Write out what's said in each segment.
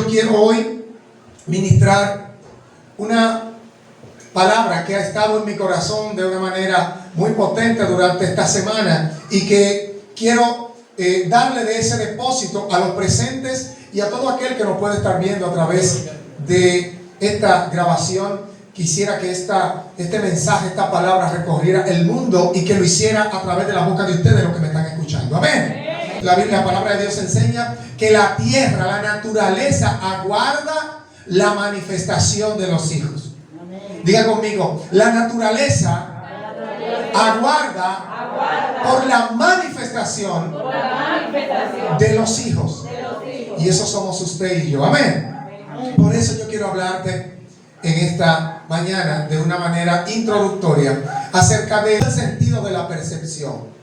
yo quiero hoy ministrar una palabra que ha estado en mi corazón de una manera muy potente durante esta semana y que quiero darle de ese depósito a los presentes y a todo aquel que nos puede estar viendo a través de esta grabación. Quisiera que este mensaje, esta palabra recorriera el mundo y que lo hiciera a través de la boca de ustedes, los que me están escuchando. Amén. La Biblia, la palabra de Dios enseña que la tierra, la naturaleza aguarda la manifestación de los hijos. Diga conmigo, la naturaleza aguarda por la manifestación de los hijos. Y eso somos usted y yo. Amén. Por eso yo quiero hablarte en esta mañana de una manera introductoria acerca del sentido de la percepción.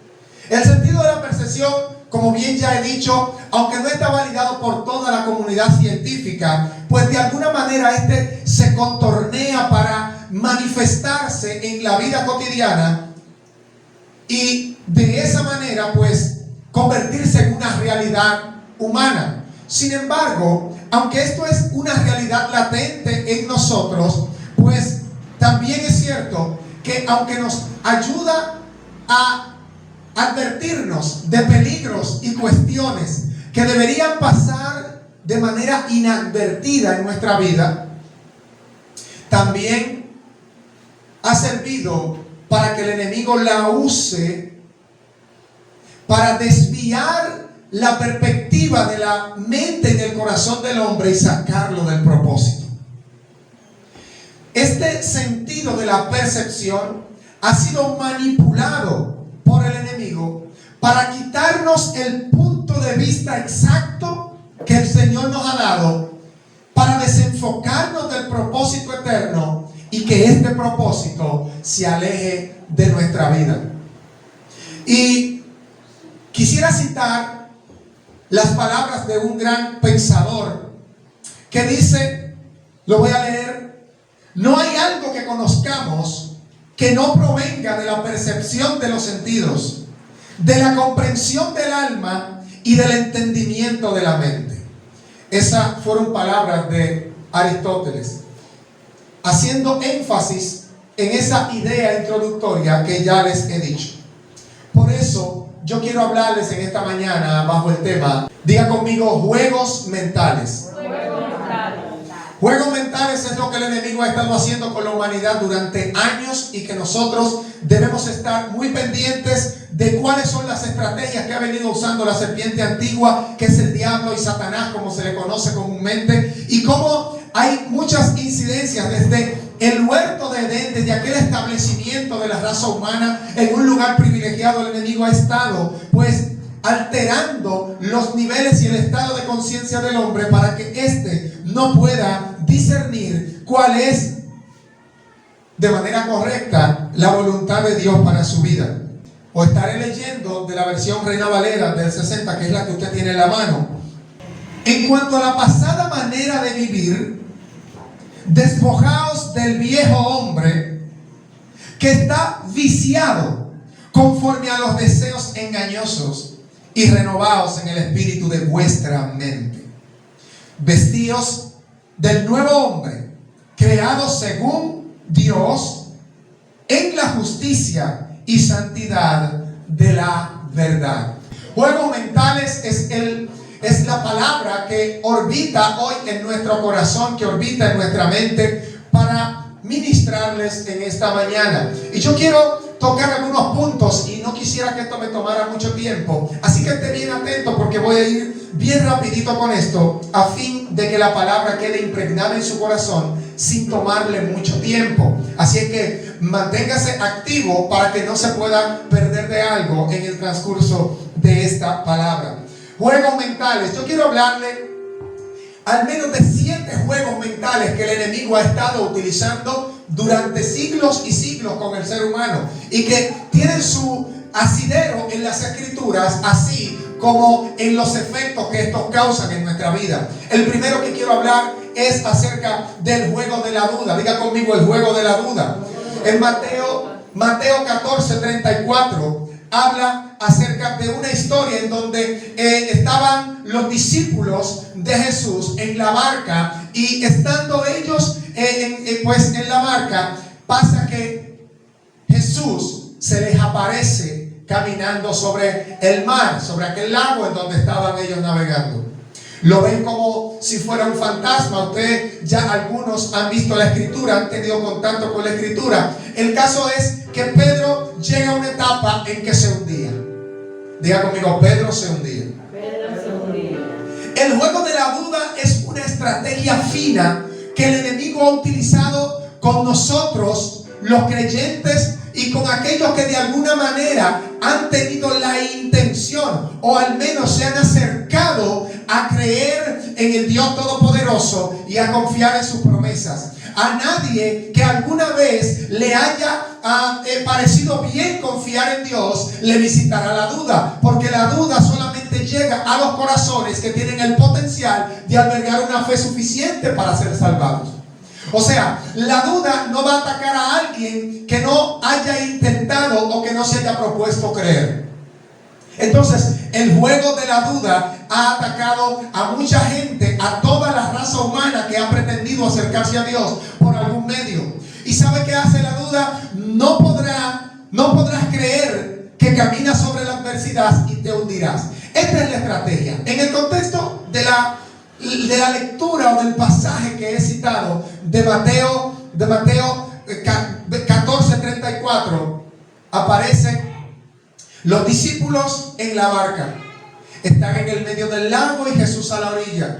El sentido de la percepción, como bien ya he dicho, aunque no está validado por toda la comunidad científica, pues de alguna manera se contornea para manifestarse en la vida cotidiana y de esa manera pues convertirse en una realidad humana. Sin embargo, aunque esto es una realidad latente en nosotros, pues también es cierto que aunque nos ayuda a advertirnos de peligros y cuestiones que deberían pasar de manera inadvertida en nuestra vida, también ha servido para que el enemigo la use para desviar la perspectiva de la mente en el corazón del hombre y sacarlo del propósito. Este sentido de la percepción ha sido manipulado por el enemigo para quitarnos el punto de vista exacto que el Señor nos ha dado, para desenfocarnos del propósito eterno y que este propósito se aleje de nuestra vida. Y quisiera citar las palabras de un gran pensador que dice, lo voy a leer: no hay algo que conozcamos que no provenga de la percepción de los sentidos, de la comprensión del alma y del entendimiento de la mente. Esas fueron palabras de Aristóteles, haciendo énfasis en esa idea introductoria que ya les he dicho. Por eso yo quiero hablarles en esta mañana bajo el tema, diga conmigo, juegos mentales. Juegos mentales es lo que el enemigo ha estado haciendo con la humanidad durante años y que nosotros debemos estar muy pendientes de cuáles son las estrategias que ha venido usando la serpiente antigua, que es el diablo y Satanás, como se le conoce comúnmente, y cómo hay muchas incidencias desde el huerto de Edén, desde aquel establecimiento de la raza humana en un lugar privilegiado. El enemigo ha estado pues alterando los niveles y el estado de conciencia del hombre para que éste no pueda discernir cuál es de manera correcta la voluntad de Dios para su vida. O estaré leyendo de la versión Reina Valera del 60, que es la que usted tiene en la mano. En cuanto a la pasada manera de vivir, despojaos del viejo hombre que está viciado conforme a los deseos engañosos y renovaos en el espíritu de vuestra mente. Vestíos del nuevo hombre, creado según Dios en la justicia y santidad de la verdad. Juegos mentales es la palabra que orbita hoy en nuestro corazón, que orbita en nuestra mente para ministrarles en esta mañana. Y yo quiero tocar algunos puntos y no quisiera que esto me tomara mucho tiempo, así que esté bien atento porque voy a ir bien rapidito con esto a fin de que la palabra quede impregnada en su corazón sin tomarle mucho tiempo. Así es que manténgase activo para que no se pueda perder de algo en el transcurso de esta palabra. Juegos mentales. Yo quiero hablarle al menos de 7 juegos mentales que el enemigo ha estado utilizando durante siglos y siglos con el ser humano y que tienen su asidero en las escrituras, así como en los efectos que estos causan en nuestra vida. El primero que quiero hablar es acerca del juego de la duda. Diga conmigo, el juego de la duda. En Mateo 14:34 habla acerca de una historia en donde estaban los discípulos de Jesús en la barca, y estando ellos pues en la barca, pasa que Jesús se les aparece caminando sobre el mar, sobre aquel lago en donde estaban ellos navegando. Lo ven como si fuera un fantasma. Ustedes ya algunos han visto la escritura, han tenido contacto con la escritura. El caso es que Pedro llega a una etapa en que se hundía. Diga conmigo, Pedro se hundía. Pedro se hundía. El juego de la duda es una estrategia fina que el enemigo ha utilizado con nosotros, los creyentes, y con aquellos que de alguna manera han tenido la intención, o al menos se han acercado a creer en el Dios Todopoderoso y a confiar en sus promesas. A nadie que alguna vez le haya parecido bien confiar en Dios le visitará la duda, porque la duda solamente llega a los corazones que tienen el potencial de albergar una fe suficiente para ser salvados. O sea, la duda no va a atacar a alguien que no haya intentado o que no se haya propuesto creer. Entonces, el juego de la duda ha atacado a mucha gente, a toda la raza humana que ha pretendido acercarse a Dios por algún medio. ¿Y sabe qué hace la duda? No podrás creer que caminas sobre la adversidad y te hundirás. Esta es la estrategia. En el contexto de la lectura o del pasaje que he citado de Mateo 14:34, aparecen los discípulos en la barca. Están en el medio del lago y Jesús a la orilla.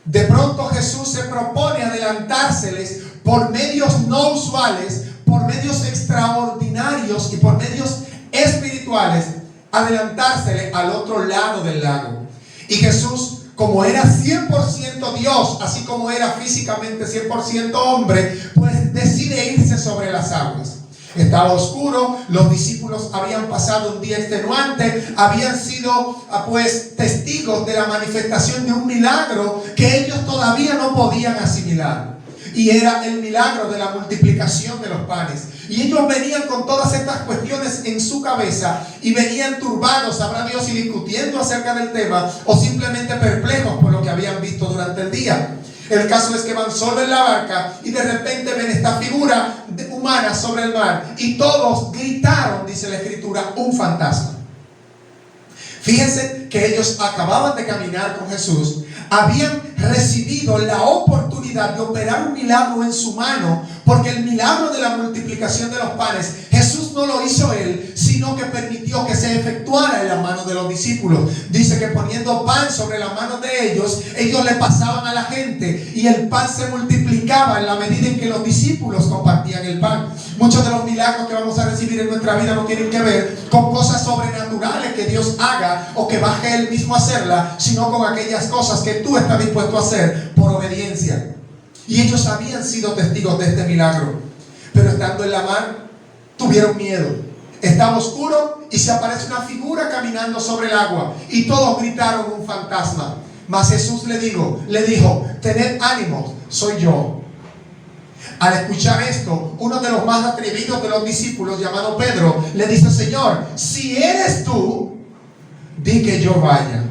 De pronto Jesús se propone adelantárseles por medios no usuales, por medios extraordinarios y por medios espirituales, adelantárseles al otro lado del lago. Y Jesús, como era 100% Dios, así como era físicamente 100% hombre, pues decide irse sobre las aguas. Estaba oscuro, los discípulos habían pasado un día extenuante, habían sido pues testigos de la manifestación de un milagro que ellos todavía no podían asimilar. Y era el milagro de la multiplicación de los panes. Y ellos venían con todas estas cuestiones en su cabeza y venían turbados, sabrá Dios, y discutiendo acerca del tema, o simplemente perplejos por lo que habían visto durante el día. El caso es que van solo en la barca y de repente ven esta figura humana sobre el mar, y todos gritaron, dice la escritura, un fantasma. Fíjense que ellos acababan de caminar con Jesús, habían recibido la oportunidad de operar un milagro en su mano, porque el milagro de la multiplicación de los panes, Jesús no lo hizo él, sino que permitió que se efectuara en la mano de los discípulos. Dice que poniendo pan sobre la mano de ellos le pasaban a la gente, y el pan se multiplicaba en la medida en que los discípulos compartían el pan. Muchos de los milagros que vamos a recibir en nuestra vida no tienen que ver con cosas sobrenaturales que Dios haga o que baje Él mismo a hacerla, sino con aquellas cosas que tú estás dispuesto a hacer por obediencia. Y ellos habían sido testigos de este milagro, pero estando en la mar tuvieron miedo. Estaba oscuro y se aparece una figura caminando sobre el agua, y todos gritaron un fantasma. Mas Jesús le dijo, tened ánimo, soy yo. Al escuchar esto, uno de los más atrevidos de los discípulos, llamado Pedro, le dice: Señor, si eres tú, di que yo vaya.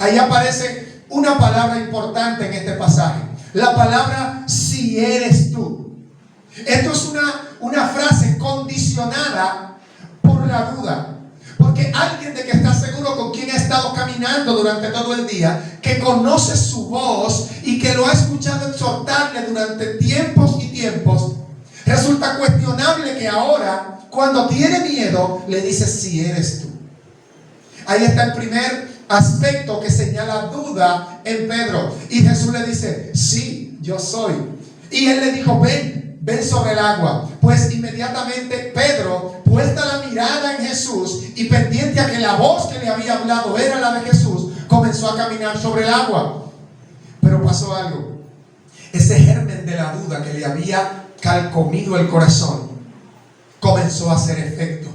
Ahí aparece una palabra importante en este pasaje, la palabra si eres tú. Esto es una frase condicionada por la duda. Porque alguien de que está seguro con quien ha estado caminando durante todo el día, que conoce su voz y que lo ha escuchado exhortarle durante tiempos y tiempos, resulta cuestionable que ahora, cuando tiene miedo, le dice si eres tú. Ahí está el primer aspecto que señala duda en Pedro. Y Jesús le dice: sí, yo soy. Y él le dijo: ven sobre el agua. Pues inmediatamente Pedro, puesta la mirada en Jesús y pendiente a que la voz que le había hablado era la de Jesús, comenzó a caminar sobre el agua. Pero pasó algo. Ese germen de la duda que le había carcomido el corazón comenzó a hacer efecto.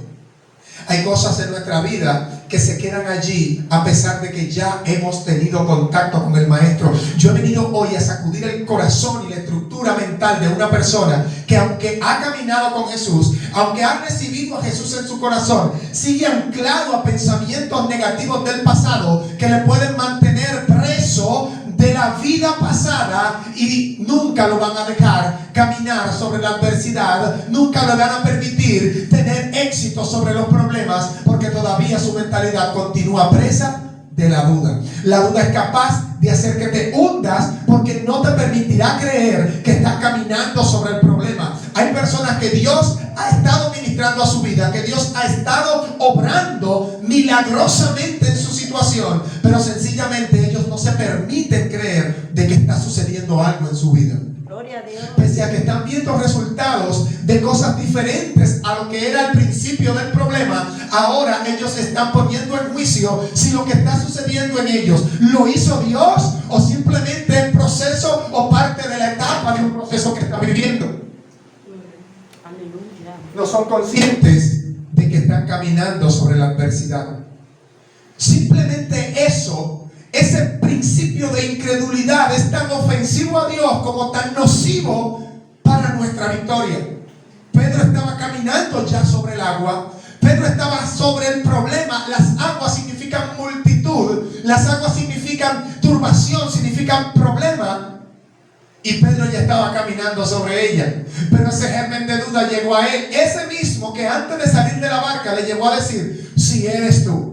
Hay cosas en nuestra vida que se quedan allí a pesar de que ya hemos tenido contacto con el Maestro. Yo he venido hoy a sacudir el corazón y la estructura mental de una persona que, aunque ha caminado con Jesús, aunque ha recibido a Jesús en su corazón, sigue anclado a pensamientos negativos del pasado que le pueden mantener preso de la vida pasada y nunca lo van a dejar caminar sobre la adversidad, nunca le van a permitir tener éxito sobre los problemas, porque todavía su mentalidad continúa presa de la duda. La duda es capaz de hacer que te hundas, porque no te permitirá creer que estás caminando sobre el problema. Hay personas que Dios ha estado ministrando a su vida, que Dios ha estado obrando milagrosamente en su situación, pero sencillamente ellos no se permiten creer de que está sucediendo algo en su vida. Gloria a Dios. Pese a que están viendo resultados de cosas diferentes a lo que era al principio del problema, ahora ellos están poniendo en juicio si lo que está sucediendo en ellos lo hizo Dios o simplemente el proceso o parte de la etapa de un proceso que está viviendo. Aleluya. No son conscientes de que están caminando sobre la adversidad. Simplemente eso, ese principio de incredulidad, es tan ofensivo a Dios como tan nocivo para nuestra victoria. Pedro estaba caminando ya sobre el agua. Pedro estaba sobre el problema. Las aguas significan multitud. Las aguas significan turbación, significan problema. Y Pedro ya estaba caminando sobre ella. Pero ese germen de duda llegó a él. Ese mismo que antes de salir de la barca le llegó a decir: si eres tú.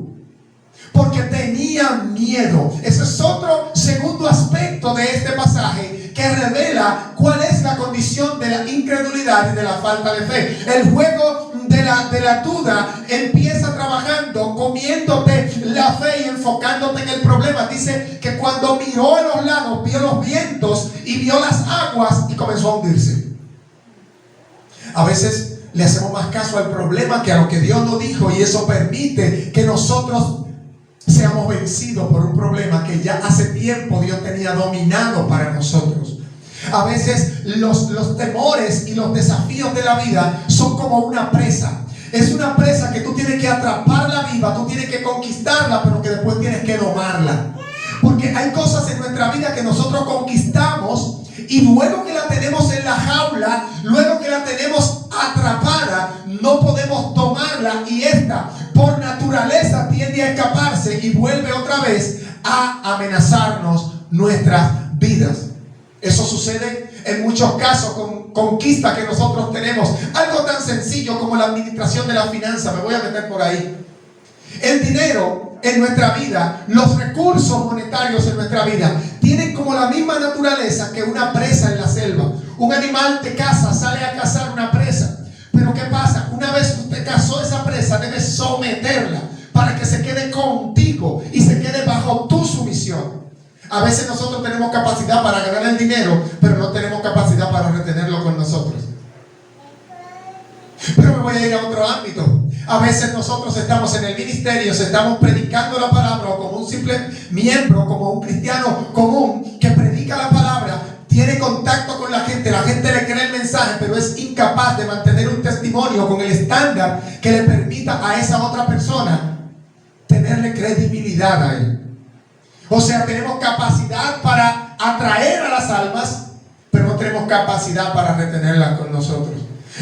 Porque tenía miedo. Ese es otro segundo aspecto de este pasaje que revela cuál es la condición de la incredulidad y de la falta de fe. El juego de la duda empieza trabajando, comiéndote la fe y enfocándote en el problema. Dice que cuando miró a los lados, vio los vientos y vio las aguas y comenzó a hundirse. A veces le hacemos más caso al problema que a lo que Dios nos dijo, y eso permite que nosotros seamos vencidos por un problema que ya hace tiempo Dios tenía dominado para nosotros. A veces los temores y los desafíos de la vida son como una presa. Es una presa que tú tienes que atraparla viva, tú tienes que conquistarla, pero que después tienes que domarla. Porque hay cosas en nuestra vida que nosotros conquistamos y luego que la tenemos en la jaula, luego que la tenemos atrapada, no podemos tomarla, y esta por naturaleza tiende a escaparse y vuelve otra vez a amenazarnos nuestras vidas. Eso sucede en muchos casos con conquistas que nosotros tenemos. Algo tan sencillo como la administración de la finanza. Me voy a meter por ahí. El dinero en nuestra vida, los recursos monetarios en nuestra vida, tienen como la misma naturaleza que una presa en la selva. Un animal de caza sale a cazar una presa. Pero ¿qué pasa? Una vez usted cazó esa presa, debe someterla para que se quede contigo y se quede bajo tu sumisión. A veces nosotros tenemos capacidad para ganar el dinero, pero no tenemos capacidad para retenerlo con nosotros. Pero me voy a ir a otro ámbito. A veces nosotros estamos en el ministerio, estamos predicando la palabra, o como un simple miembro, como un cristiano común que predica la palabra, tiene contacto con la gente le cree el mensaje, pero es incapaz de mantener un testimonio con el estándar que le permita a esa otra persona tenerle credibilidad a él. O sea, tenemos capacidad para atraer a las almas, pero no tenemos capacidad para retenerlas con nosotros.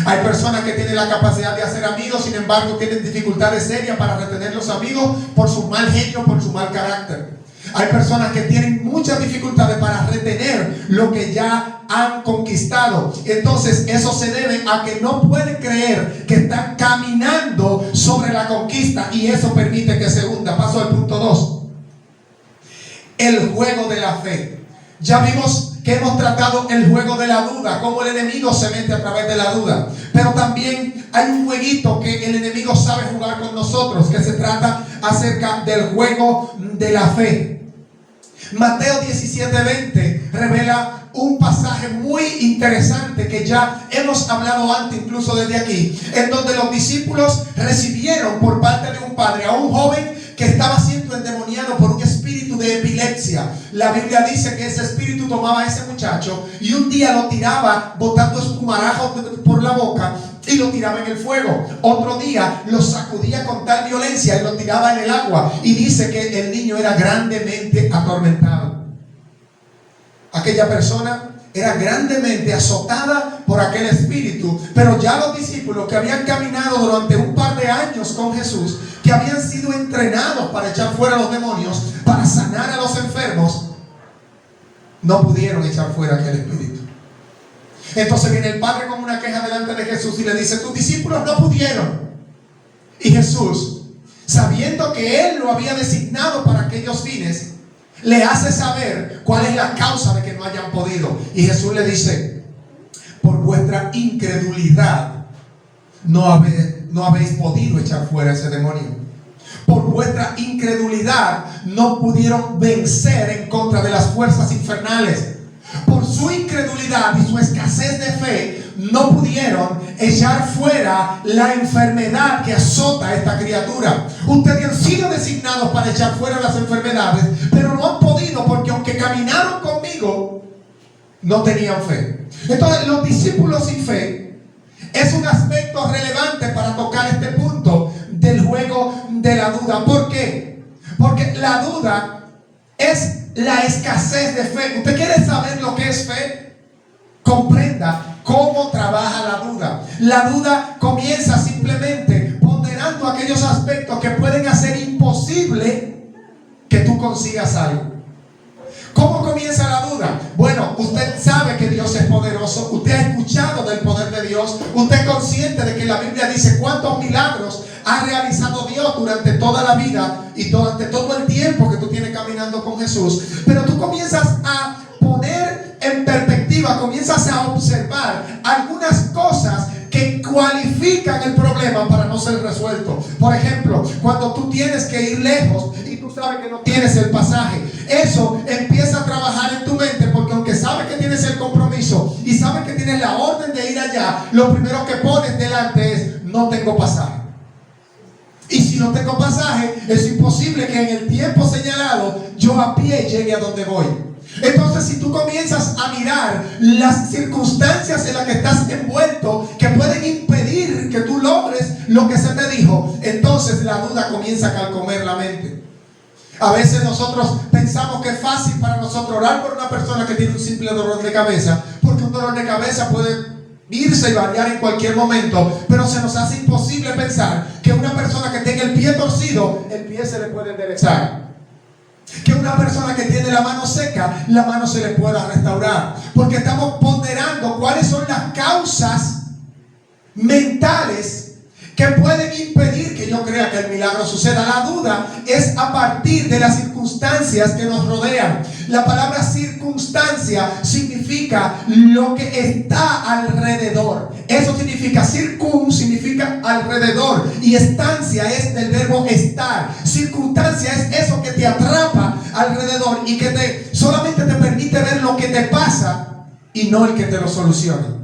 Hay personas que tienen la capacidad de hacer amigos, sin embargo tienen dificultades serias para retener los amigos por su mal genio, por su mal carácter. Hay personas que tienen muchas dificultades para retener lo que ya han conquistado. Entonces eso se debe a que no pueden creer que están caminando sobre la conquista, y eso permite que se hunda. Paso al punto 2. El juego de la fe. Ya vimos que hemos tratado el juego de la duda, cómo el enemigo se mete a través de la duda. Pero también hay un jueguito que el enemigo sabe jugar con nosotros, que se trata acerca del juego de la fe. Mateo 17:20 revela un pasaje muy interesante que ya hemos hablado antes, incluso desde aquí, en donde los discípulos recibieron por parte de un padre a un joven que estaba siendo endemoniado por un espíritu de epilepsia. La Biblia dice que ese espíritu tomaba a ese muchacho y un día lo tiraba botando espumarajos por la boca, y lo tiraba en el fuego. Otro día lo sacudía con tal violencia y lo tiraba en el agua. Y dice que el niño era grandemente atormentado. Aquella persona era grandemente azotada por aquel espíritu. Pero ya los discípulos que habían caminado durante un par de años con Jesús, que habían sido entrenados para echar fuera a los demonios, para sanar a los enfermos, no pudieron echar fuera aquel espíritu. Entonces viene el padre con una queja delante de Jesús y le dice: tus discípulos no pudieron. Y Jesús, sabiendo que él lo había designado para aquellos fines, le hace saber cuál es la causa de que no hayan podido. Y Jesús le dice: por vuestra incredulidad no habéis podido echar fuera ese demonio. Por vuestra incredulidad no pudieron vencer en contra de las fuerzas infernales. Por su incredulidad y su escasez de fe no pudieron echar fuera la enfermedad que azota a esta criatura. Ustedes han sido designados para echar fuera las enfermedades, pero no han podido, porque aunque caminaron conmigo, no tenían fe. Entonces, los discípulos sin fe es un aspecto relevante para tocar este punto del juego de la duda. ¿Por qué? Porque la duda es la escasez de fe. ¿Usted quiere saber lo que es fe? Comprenda cómo trabaja la duda. La duda comienza simplemente ponderando aquellos aspectos que pueden hacer imposible que tú consigas algo. ¿Cómo comienza la duda? Bueno, usted sabe que Dios es poderoso. Usted ha escuchado del poder de Dios. Usted es consciente de que la Biblia dice cuántos milagros ha realizado Dios durante toda la vida y durante todo el tiempo que tú tienes caminando con Jesús. Pero tú comienzas a poner en perspectiva, comienzas a observar algunas cosas que cualifican el problema para no ser resuelto. Por ejemplo, cuando tú tienes que ir lejos y tú sabes que no tienes el pasaje, eso empieza a trabajar en tu mente, porque aunque sabes que tienes el compromiso y sabes que tienes la orden de ir allá, lo primero que pones delante es: no tengo pasaje. Y si no tengo pasaje, es imposible que en el tiempo señalado yo a pie llegue a donde voy. Entonces, si tú comienzas a mirar las circunstancias en las que estás envuelto, que pueden impedir que tú logres lo que se te dijo, entonces la duda comienza a carcomer la mente. A veces nosotros pensamos que es fácil para nosotros orar por una persona que tiene un simple dolor de cabeza, porque un dolor de cabeza puede irse y variar en cualquier momento, pero se nos hace imposible pensar que una persona que tenga el pie torcido, el pie se le puede enderezar. Que una persona que tiene la mano seca, la mano se le pueda restaurar. Porque estamos ponderando cuáles son las causas mentales que pueden impedir que yo crea que el milagro suceda. La duda es a partir de las circunstancias que nos rodean. La palabra circunstancia significa lo que está alrededor. Eso significa significa alrededor, y estancia es del verbo estar. Circunstancia es eso que te atrapa alrededor y que solamente te permite ver lo que te pasa y no el que te lo soluciona.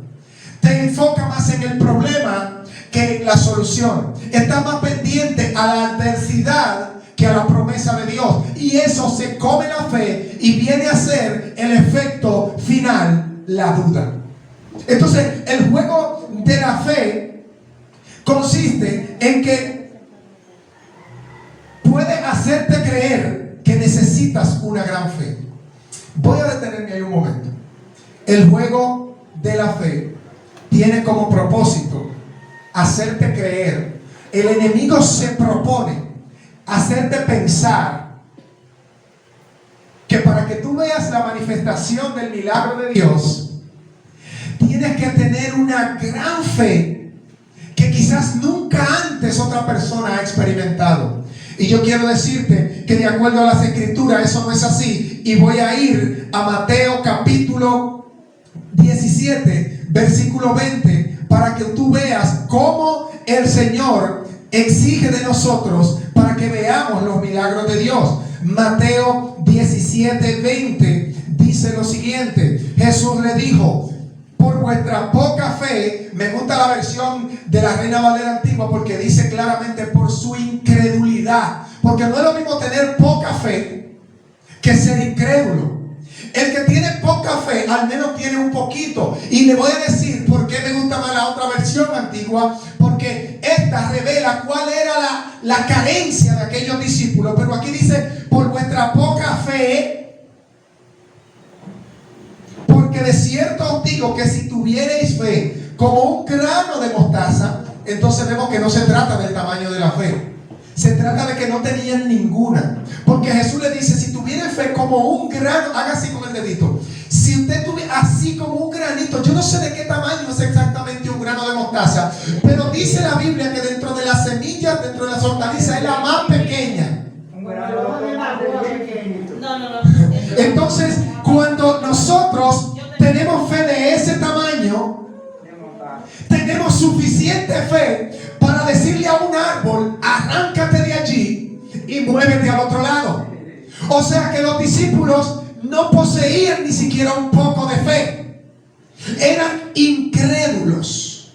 Te enfoca más en el problema que en la solución. Está más pendiente a la adversidad que a la promesa de Dios. Y eso se come la fe y viene a ser el efecto final, la duda. Entonces, el juego de la fe consiste en que puede hacerte creer que necesitas una gran fe. Voy a detenerme ahí un momento. El juego de la fe tiene como propósito hacerte creer. El enemigo se propone hacerte pensar que para que tú veas la manifestación del milagro de Dios, tienes que tener una gran fe que quizás nunca antes otra persona ha experimentado. Y yo quiero decirte que de acuerdo a las escrituras eso no es así. Y voy a ir a Mateo capítulo 17, versículo 20, para que tú veas cómo el Señor exige de nosotros para que veamos los milagros de Dios. Mateo 17, 20 dice lo siguiente: Jesús le dijo: por vuestra poca fe. Me gusta la versión de la Reina Valera antigua porque dice claramente por su incredulidad, porque no es lo mismo tener poca fe que ser incrédulo. El que tiene poca fe, al menos tiene un poquito. Y le voy a decir por qué me gusta más la otra versión antigua. Porque esta revela cuál era la carencia de aquellos discípulos. Pero aquí dice, por vuestra poca fe. Porque de cierto os digo que si tuvierais fe como un grano de mostaza, entonces vemos que no se trata del tamaño de la fe. Se trata de que no tenían ninguna. Porque Jesús le dice, si tuvieran fe como un grano, haga así con el dedito. Si usted tuviera así como un granito, yo no sé de qué tamaño es exactamente un grano de mostaza, pero dice la Biblia que dentro de las semillas, dentro de las hortalizas, es la más pequeña. Entonces, cuando nosotros tenemos fe de ese tamaño, tenemos suficiente fe para decirle a un árbol, arráncate de allí y muévete al otro lado. O sea que los discípulos no poseían ni siquiera un poco de fe. Eran incrédulos.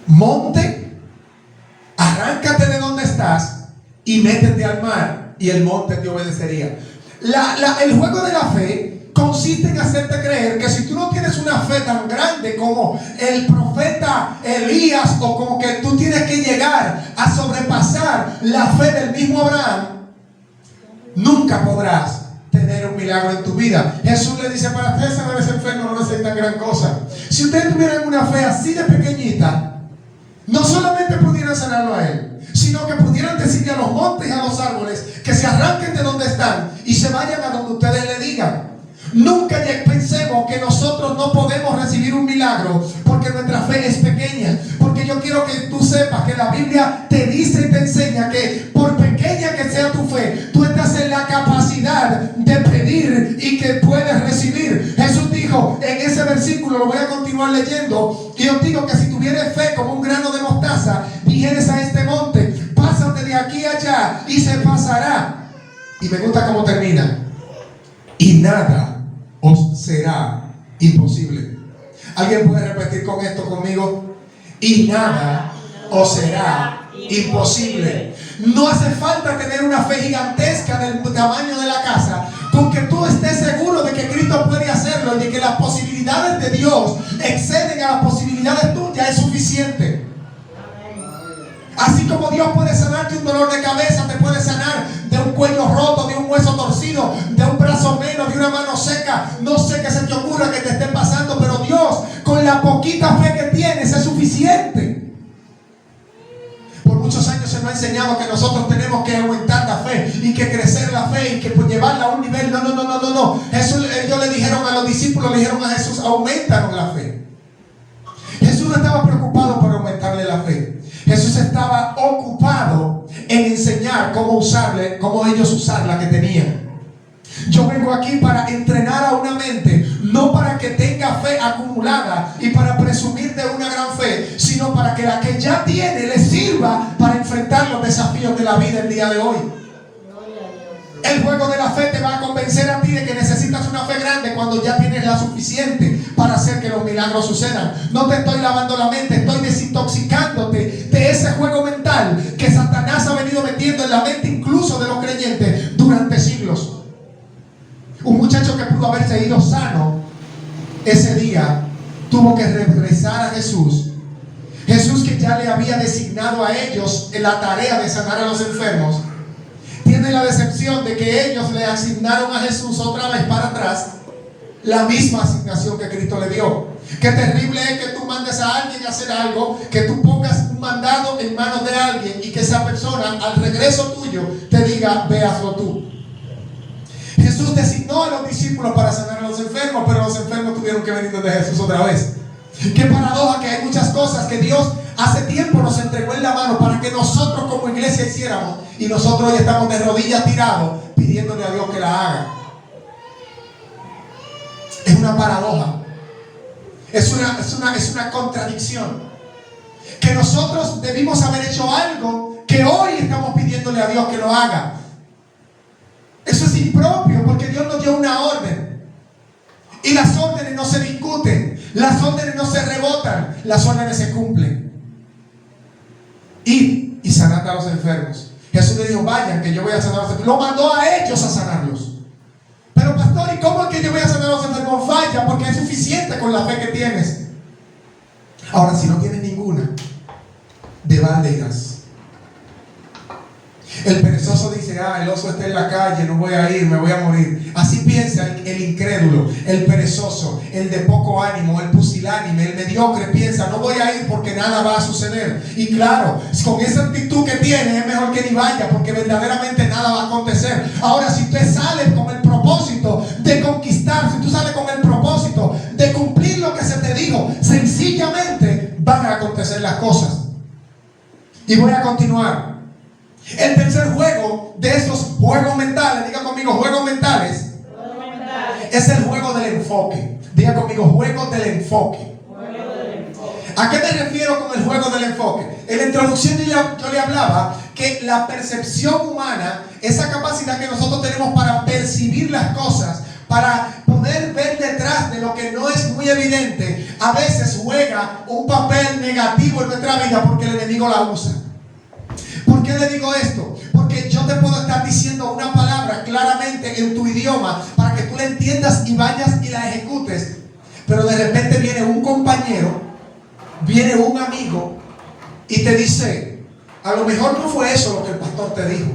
Monte, arráncate de donde estás y métete al mar y el monte te obedecería. El juego de la fe consiste en hacerte creer que si tú no tienes una fe tan grande como el profeta Elías, o como que tú tienes que llegar a sobrepasar la fe del mismo Abraham, nunca podrás tener un milagro en tu vida. Jesús le dice, para ustedes sanar ese enfermo no necesitan gran cosa. Si ustedes tuvieran una fe así de pequeñita, no solamente pudieran sanarlo a él, sino que pudieran decirle a los montes y a los árboles que se arranquen de donde están y se vayan a donde ustedes le digan. Nunca pensemos que nosotros no podemos recibir un milagro porque nuestra fe es pequeña. Porque yo quiero que tú sepas que la Biblia te dice y te enseña que por pequeña que sea tu fe, tú estás en la capacidad de pedir y que puedes recibir. Jesús dijo en ese versículo, lo voy a continuar leyendo, y os digo que si tuvieres fe como un grano de mostaza, dijeres a este monte, pásate de aquí a allá y se pasará. Y me gusta cómo termina. Y nada os será imposible. ¿Alguien puede repetir con esto conmigo? Y nada os será imposible. No hace falta tener una fe gigantesca del tamaño de la casa. Con que tú estés seguro de que Cristo puede hacerlo y de que las posibilidades de Dios exceden a las posibilidades tuyas, es suficiente. Así como Dios puede sanarte un dolor de cabeza, te puede sanar de un cuello roto, de un hueso torcido, de un brazo menos, de una mano seca. No sé qué se te ocurra que te esté pasando, pero Dios, con la poquita fe que tienes, es suficiente. Por muchos años se nos ha enseñado que nosotros tenemos que aumentar la fe y que crecer la fe y que pues llevarla a un nivel. No. Ellos le dijeron a los discípulos, le dijeron a Jesús, aumentaron la fe. Jesús no estaba preocupado por aumentarle la fe. Jesús estaba ocupado en enseñar cómo ellos usar la que tenían. Yo vengo aquí para entrenar a una mente, no para que tenga fe acumulada y para presumir de una gran fe, sino para que la que ya tiene le sirva para enfrentar los desafíos de la vida el día de hoy. El juego de la fe te va a convencer a ti de que necesitas una fe grande cuando ya tienes la suficiente para hacer que los milagros sucedan. No te estoy lavando la mente, estoy desintoxicándote de ese juego mental que Satanás ha venido metiendo en la mente incluso de los creyentes durante siglos. Un muchacho que pudo haberse ido sano ese día tuvo que regresar a Jesús. Jesús, que ya le había designado a ellos en la tarea de sanar a los enfermos, tiene la decepción de que ellos le asignaron a Jesús otra vez para atrás la misma asignación que Cristo le dio. Qué terrible es que tú mandes a alguien a hacer algo, que tú pongas un mandado en manos de alguien y que esa persona al regreso tuyo te diga, ve, hazlo tú. Jesús designó a los discípulos para sanar a los enfermos, pero los enfermos tuvieron que venir de Jesús otra vez. Qué paradoja que hay muchas cosas que Dios hace tiempo nos entregó en la mano para que nosotros como iglesia hiciéramos, y nosotros hoy estamos de rodillas tirados pidiéndole a Dios que la haga. Es una paradoja, es una contradicción, que nosotros debimos haber hecho algo que hoy estamos pidiéndole a Dios que lo haga. Eso es impropio, porque Dios nos dio una orden y las órdenes no se discuten, las órdenes no se rebotan, las órdenes se cumplen. Y sanad a los enfermos. Jesús le dijo, vayan que yo voy a sanar a los enfermos. Lo mandó a ellos a sanarlos. pastor, ¿y cómo es que yo voy a sanar a los enfermos? Vaya, porque es suficiente con la fe que tienes. Ahora, si no tienes ninguna, de balde irás. El perezoso dice: el oso está en la calle, no voy a ir, me voy a morir. Así piensa el incrédulo, el perezoso, el de poco ánimo, el pusilánime, el mediocre piensa: no voy a ir porque nada va a suceder. Y claro, con esa actitud que tiene, es mejor que ni vaya, porque verdaderamente nada va a acontecer. Ahora, si usted sale con el propósito de conquistar, si tú sales con el propósito de cumplir lo que se te dijo, sencillamente van a acontecer las cosas. Y voy a continuar. El tercer juego de esos juegos mentales, diga conmigo, juegos mentales, es el juego del enfoque. Diga conmigo, juego del enfoque. ¿A qué me refiero con el juego del enfoque? En la introducción yo le hablaba que la percepción humana, esa capacidad que nosotros tenemos para percibir las cosas, para poder ver detrás de lo que no es muy evidente, a veces juega un papel negativo en nuestra vida porque el enemigo la usa. ¿Por qué le digo esto? Porque yo te puedo estar diciendo una palabra claramente en tu idioma para que tú la entiendas y vayas y la ejecutes. Pero de repente viene un compañero, viene un amigo y te dice: a lo mejor no fue eso lo que el pastor te dijo.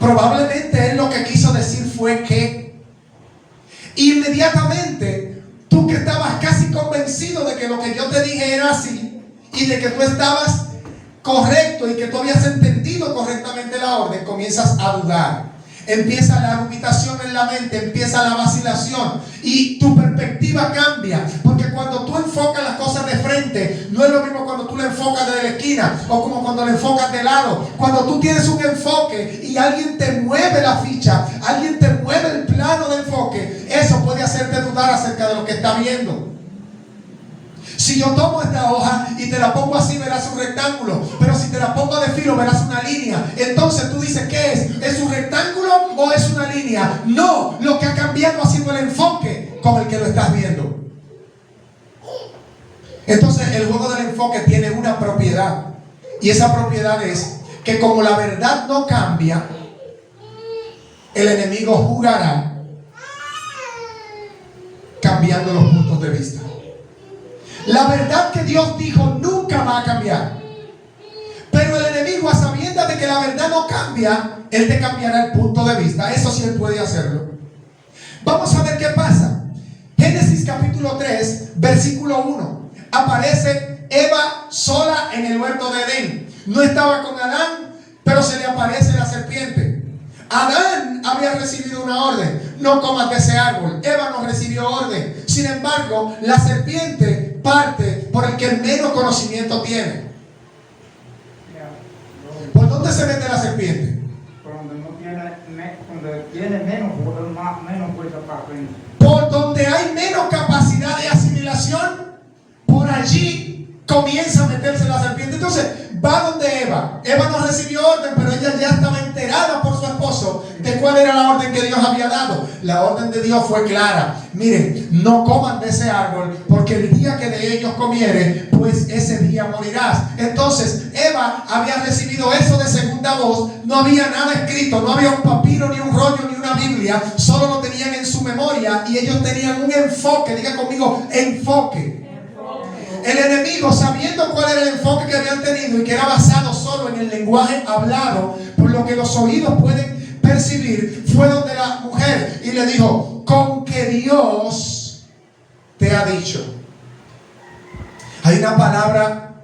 Probablemente él lo que quiso decir fue que. Inmediatamente, tú que estabas casi convencido de que lo que yo te dije era así y de que tú estabas correcto y que tú habías entendido correctamente la orden, comienzas a dudar. Empieza la dubitación en la mente, empieza la vacilación y tu perspectiva cambia. Porque cuando tú enfocas las cosas de frente, no es lo mismo cuando tú la enfocas desde la esquina o como cuando la enfocas de lado. Cuando tú tienes un enfoque y alguien te mueve la ficha, alguien te mueve el plano de enfoque, eso puede hacerte dudar acerca de lo que estás viendo. Si yo tomo esta hoja y te la pongo así, verás un rectángulo. Pero si te la pongo de filo, verás una línea. Entonces tú dices: ¿qué es? ¿Es un rectángulo o es una línea? No, lo que ha cambiado ha sido el enfoque con el que lo estás viendo. Entonces el juego del enfoque tiene una propiedad. Y esa propiedad es que como la verdad no cambia, el enemigo jugará cambiando los puntos de vista. La verdad que Dios dijo nunca va a cambiar. Pero el enemigo, a sabiendas de que la verdad no cambia, él te cambiará el punto de vista. Eso sí él puede hacerlo. Vamos a ver qué pasa. Génesis capítulo 3, versículo 1. Aparece Eva sola en el huerto de Edén. No estaba con Adán, pero se le aparece la serpiente. Adán había recibido una orden: no comas de ese árbol. Eva no recibió orden. Sin embargo, la serpiente parte por el que menos conocimiento tiene. ¿Por dónde se mete la serpiente? Por donde tiene menos fuerza para aprender. Por donde hay menos capacidad de asimilación, por allí comienza a meterse la serpiente. Entonces va donde Eva. Eva no recibió orden, pero ella ya estaba enterada por su esposo de cuál era la orden que Dios había dado. La orden de Dios fue clara: miren, no coman de ese árbol, porque el día que de ellos comiere, pues ese día morirás. Entonces Eva había recibido eso de segunda voz. No había nada escrito, no había un papiro, ni un rollo, ni una Biblia. Solo lo tenían en su memoria y ellos tenían un enfoque. Diga conmigo, enfoque. El enemigo, sabiendo cuál era el enfoque que habían tenido y que era basado solo en el lenguaje hablado, por lo que los oídos pueden percibir, fue donde la mujer y le dijo: con que Dios te ha dicho. Hay una palabra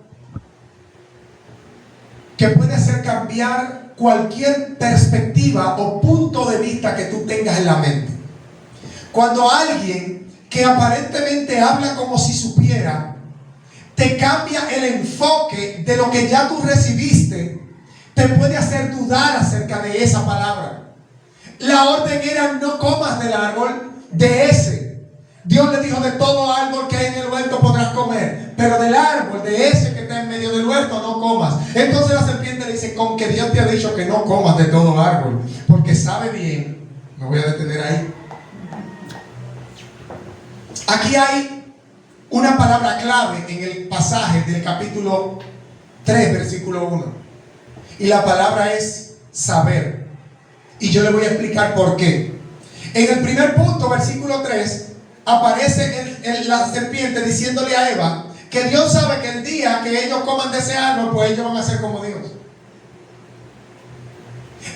que puede hacer cambiar cualquier perspectiva o punto de vista que tú tengas en la mente. Cuando alguien que aparentemente habla como si supiera te cambia el enfoque de lo que ya tú recibiste, te puede hacer dudar acerca de esa palabra. La orden era: no comas del árbol de ese. Dios le dijo: de todo árbol que hay en el huerto podrás comer, pero del árbol de ese que está en medio del huerto no comas. Entonces la serpiente le dice: con que Dios te ha dicho que no comas de todo árbol, porque sabe bien. Me voy a detener ahí. Aquí hay una palabra clave en el pasaje del capítulo 3, versículo 1. Y la palabra es saber. Y yo le voy a explicar por qué. En el primer punto, versículo 3, aparece la serpiente diciéndole a Eva que Dios sabe que el día que ellos coman de ese árbol, pues ellos van a ser como Dios.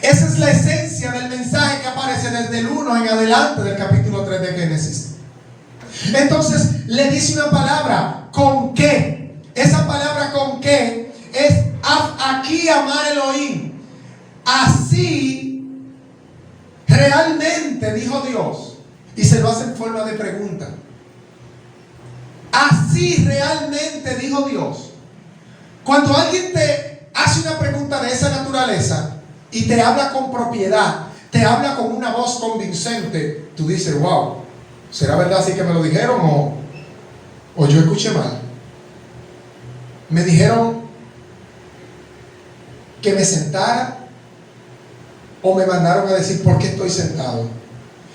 Esa es la esencia del mensaje que aparece desde el 1 en adelante del capítulo 3 de Génesis. Entonces le dice una palabra, ¿con qué? Esa palabra ¿con qué? Es aquí amar Elohim. Así realmente dijo Dios. Y se lo hace en forma de pregunta. Así realmente dijo Dios. Cuando alguien te hace una pregunta de esa naturaleza y te habla con propiedad, te habla con una voz convincente, tú dices, wow, ¿será verdad así que me lo dijeron o yo escuché mal? Me dijeron que me sentara o me mandaron a decir por qué estoy sentado.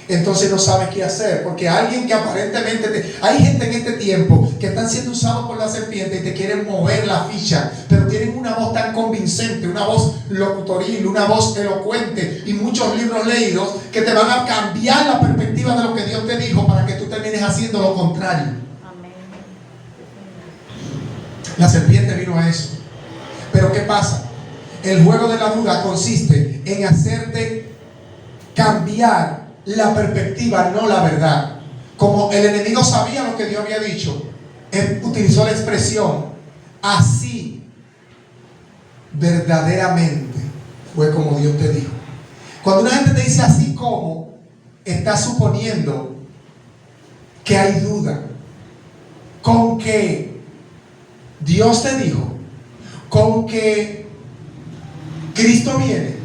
Entonces no sabes qué hacer, porque alguien que aparentemente hay gente en este tiempo que están siendo usados por la serpiente y te quieren mover la ficha, pero tienen una voz tan convincente, una voz locutoril, una voz elocuente y muchos libros leídos que te van a cambiar la perspectiva de lo que Dios te dijo para que tú termines haciendo lo contrario. Amén. La serpiente vino a eso. Pero ¿qué pasa? El juego de la duda consiste en hacerte cambiar la perspectiva, no la verdad. Como el enemigo sabía lo que Dios había dicho, él utilizó la expresión así verdaderamente fue como Dios te dijo. Cuando una gente te dice así como, está suponiendo que hay duda. Con que Dios te dijo, con que Cristo viene,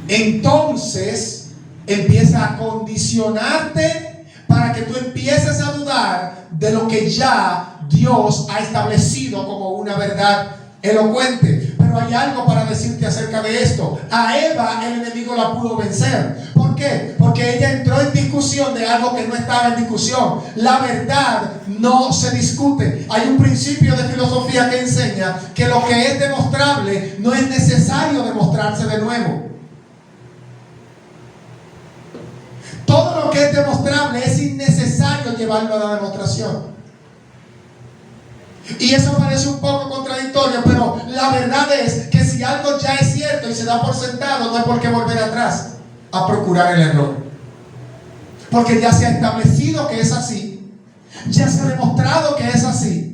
entonces empieza a condicionarte para que tú empieces a dudar de lo que ya Dios ha establecido como una verdad elocuente. Pero hay algo para decirte acerca de esto. A Eva el enemigo la pudo vencer. ¿Por qué? Porque ella entró en discusión de algo que no estaba en discusión. La verdad no se discute. Hay un principio de filosofía que enseña que lo que es demostrable no es necesario demostrarse de nuevo. Todo lo que es demostrable es innecesario llevarlo a la demostración. Y eso parece un poco contradictorio, pero la verdad es que si algo ya es cierto y se da por sentado, no hay por qué volver atrás a procurar el error. Porque ya se ha establecido que es así, ya se ha demostrado que es así.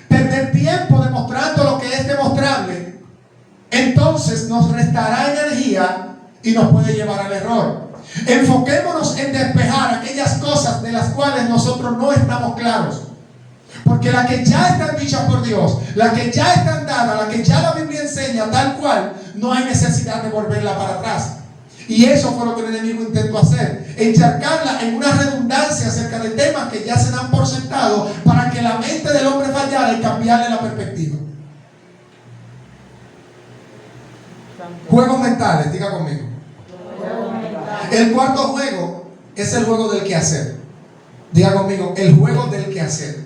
Perder tiempo demostrando lo que es demostrable, entonces nos restará energía y nos puede llevar al error. Enfoquémonos en despejar aquellas cosas de las cuales nosotros no estamos claros. Porque las que ya están dichas por Dios, las que ya están dadas, las que ya la Biblia enseña tal cual, no hay necesidad de volverla para atrás. Y eso fue lo que el enemigo intentó hacer, encharcarla en una redundancia acerca de temas que ya se dan por sentado para que la mente del hombre fallara y cambiarle la perspectiva. Juegos mentales, diga conmigo. El cuarto juego es el juego del quehacer. Diga conmigo, el juego del quehacer.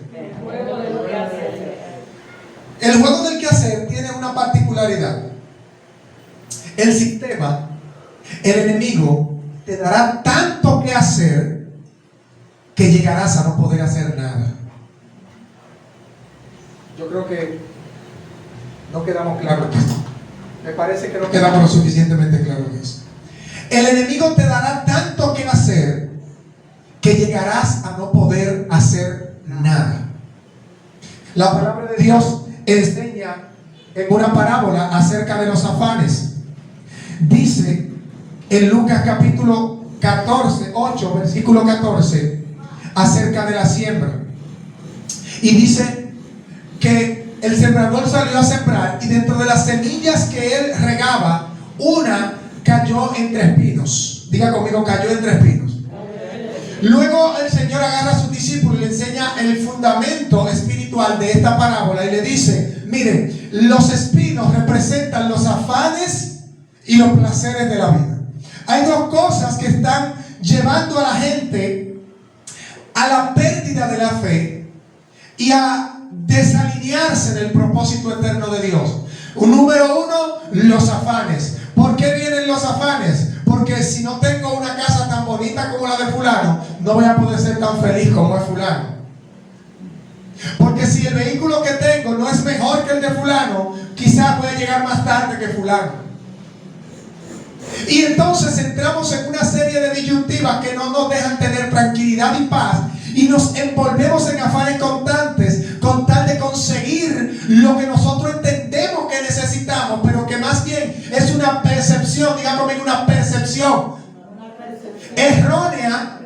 El juego del quehacer tiene una particularidad. El sistema, el enemigo, te dará tanto que hacer que llegarás a no poder hacer nada. Yo creo que no quedamos claros. Me parece que no quedamos lo suficientemente claros en eso. El enemigo te dará tanto que hacer que llegarás a no poder hacer nada. La palabra de Dios enseña en una parábola acerca de los afanes. Dice en Lucas capítulo 8, versículo 14, acerca de la siembra. Y dice que el sembrador salió a sembrar y dentro de las semillas que él regaba, una cayó entre espinos. Diga conmigo, cayó entre espinos. Luego el Señor agarra a sus discípulos y le enseña el fundamento espiritual de esta parábola y le dice, miren, los espinos representan los afanes y los placeres de la vida. Hay dos cosas que están llevando a la gente a la pérdida de la fe y a desalinearse del propósito eterno de Dios. Número uno, los afanes. ¿Por qué vienen los afanes? Porque si no tengo una casa tan bonita como la de fulano, no voy a poder ser tan feliz como es fulano. Porque si el vehículo que tengo no es mejor que el de fulano, quizás pueda llegar más tarde que fulano. Y entonces entramos en una serie de disyuntivas que no nos dejan tener tranquilidad y paz, y nos envolvemos en afanes constantes con tal de conseguir lo que nosotros entendemos que necesitamos, pero que más bien es una percepción, diga conmigo, una percepción errónea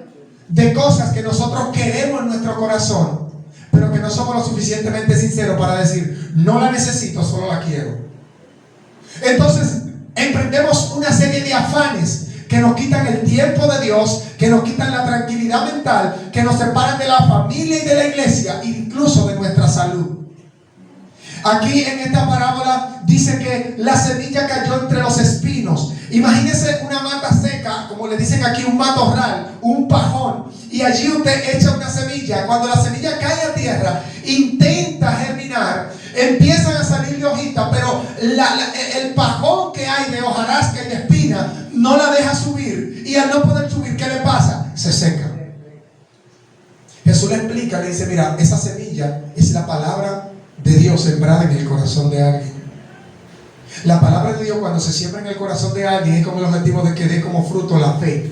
de cosas que nosotros queremos en nuestro corazón, pero que no somos lo suficientemente sinceros para decir, no la necesito, solo la quiero. Entonces emprendemos una serie de afanes que nos quitan el tiempo de Dios, que nos quitan la tranquilidad mental, que nos separan de la familia y de la iglesia, incluso de nuestra salud. Aquí en esta parábola dice que la semilla cayó entre los espinos. Imagínese una mata seca, como le dicen aquí, un matorral, un pajón, y allí usted echa una semilla. Cuando la semilla cae a tierra, intenta germinar, empiezan a salir hojitas, pero el pajón que hay de hojarasca y de espina no la deja subir, y al no poder subir, ¿qué le pasa? Se seca. Jesús le explica, le dice, mira, esa semilla es la palabra de Dios sembrada en el corazón de alguien. La palabra de Dios, cuando se siembra en el corazón de alguien, es como el objetivo de que dé como fruto la fe.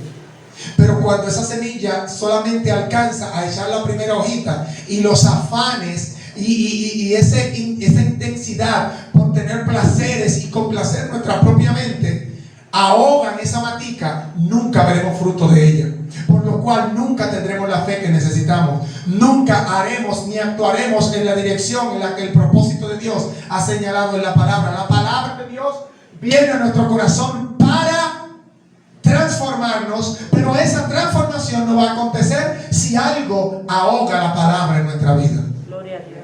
Pero cuando esa semilla solamente alcanza a echar la primera hojita, y los afanes y esa intensidad por tener placeres y complacer nuestra propia mente ahogan esa matica, nunca veremos fruto de ella. Por lo cual nunca tendremos la fe que necesitamos. Nunca haremos ni actuaremos en la dirección en la que el propósito de Dios ha señalado en la palabra. La palabra de Dios viene a nuestro corazón para transformarnos, pero esa transformación no va a acontecer si algo ahoga la palabra en nuestra vida. Gloria a Dios.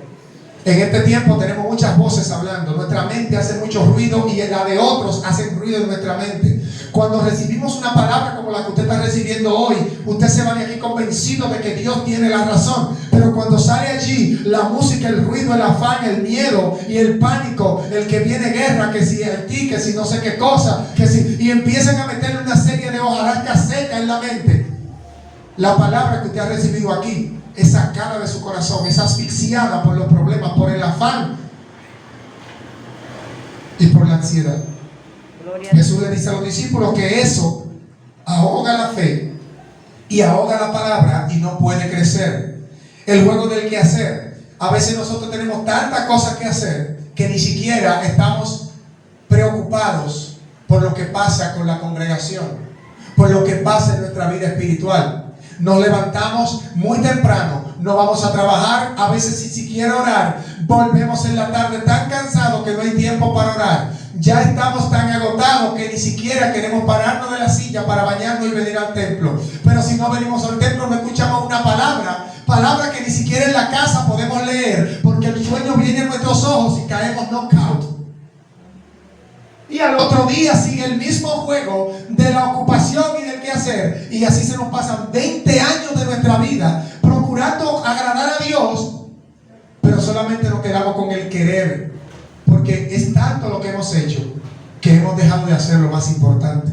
En este tiempo tenemos muchas voces hablando. Nuestra mente hace mucho ruido y la de otros hace ruido en nuestra mente. Cuando recibimos una palabra como la que usted está recibiendo hoy, usted se va de aquí convencido de que Dios tiene la razón. Pero cuando sale allí la música, el ruido, el afán, el miedo y el pánico, el que viene guerra, que si Haití, que si no sé qué cosa, que si, y empiezan a meterle una serie de hojarasca seca en la mente, la palabra que usted ha recibido aquí es sacada de su corazón, es asfixiada por los problemas, por el afán y por la ansiedad. Jesús le dice a los discípulos que eso ahoga la fe y ahoga la palabra y no puede crecer. El juego del quehacer. A veces nosotros tenemos tantas cosas que hacer que ni siquiera estamos preocupados por lo que pasa con la congregación, por lo que pasa en nuestra vida espiritual. Nos levantamos muy temprano, no vamos a trabajar, a veces sin siquiera orar, volvemos en la tarde tan cansados que no hay tiempo para orar. Ya estamos tan agotados que ni siquiera queremos pararnos de la silla para bañarnos y venir al templo. Pero si no venimos al templo, no escuchamos una palabra que ni siquiera en la casa podemos leer, porque el sueño viene en nuestros ojos y caemos knockout. Y al otro día sigue el mismo juego de la ocupación y del quehacer. Y así se nos pasan 20 años de nuestra vida procurando agradar a Dios, pero solamente nos quedamos con el querer, porque es tanto lo que hemos hecho que hemos dejado de hacer lo más importante.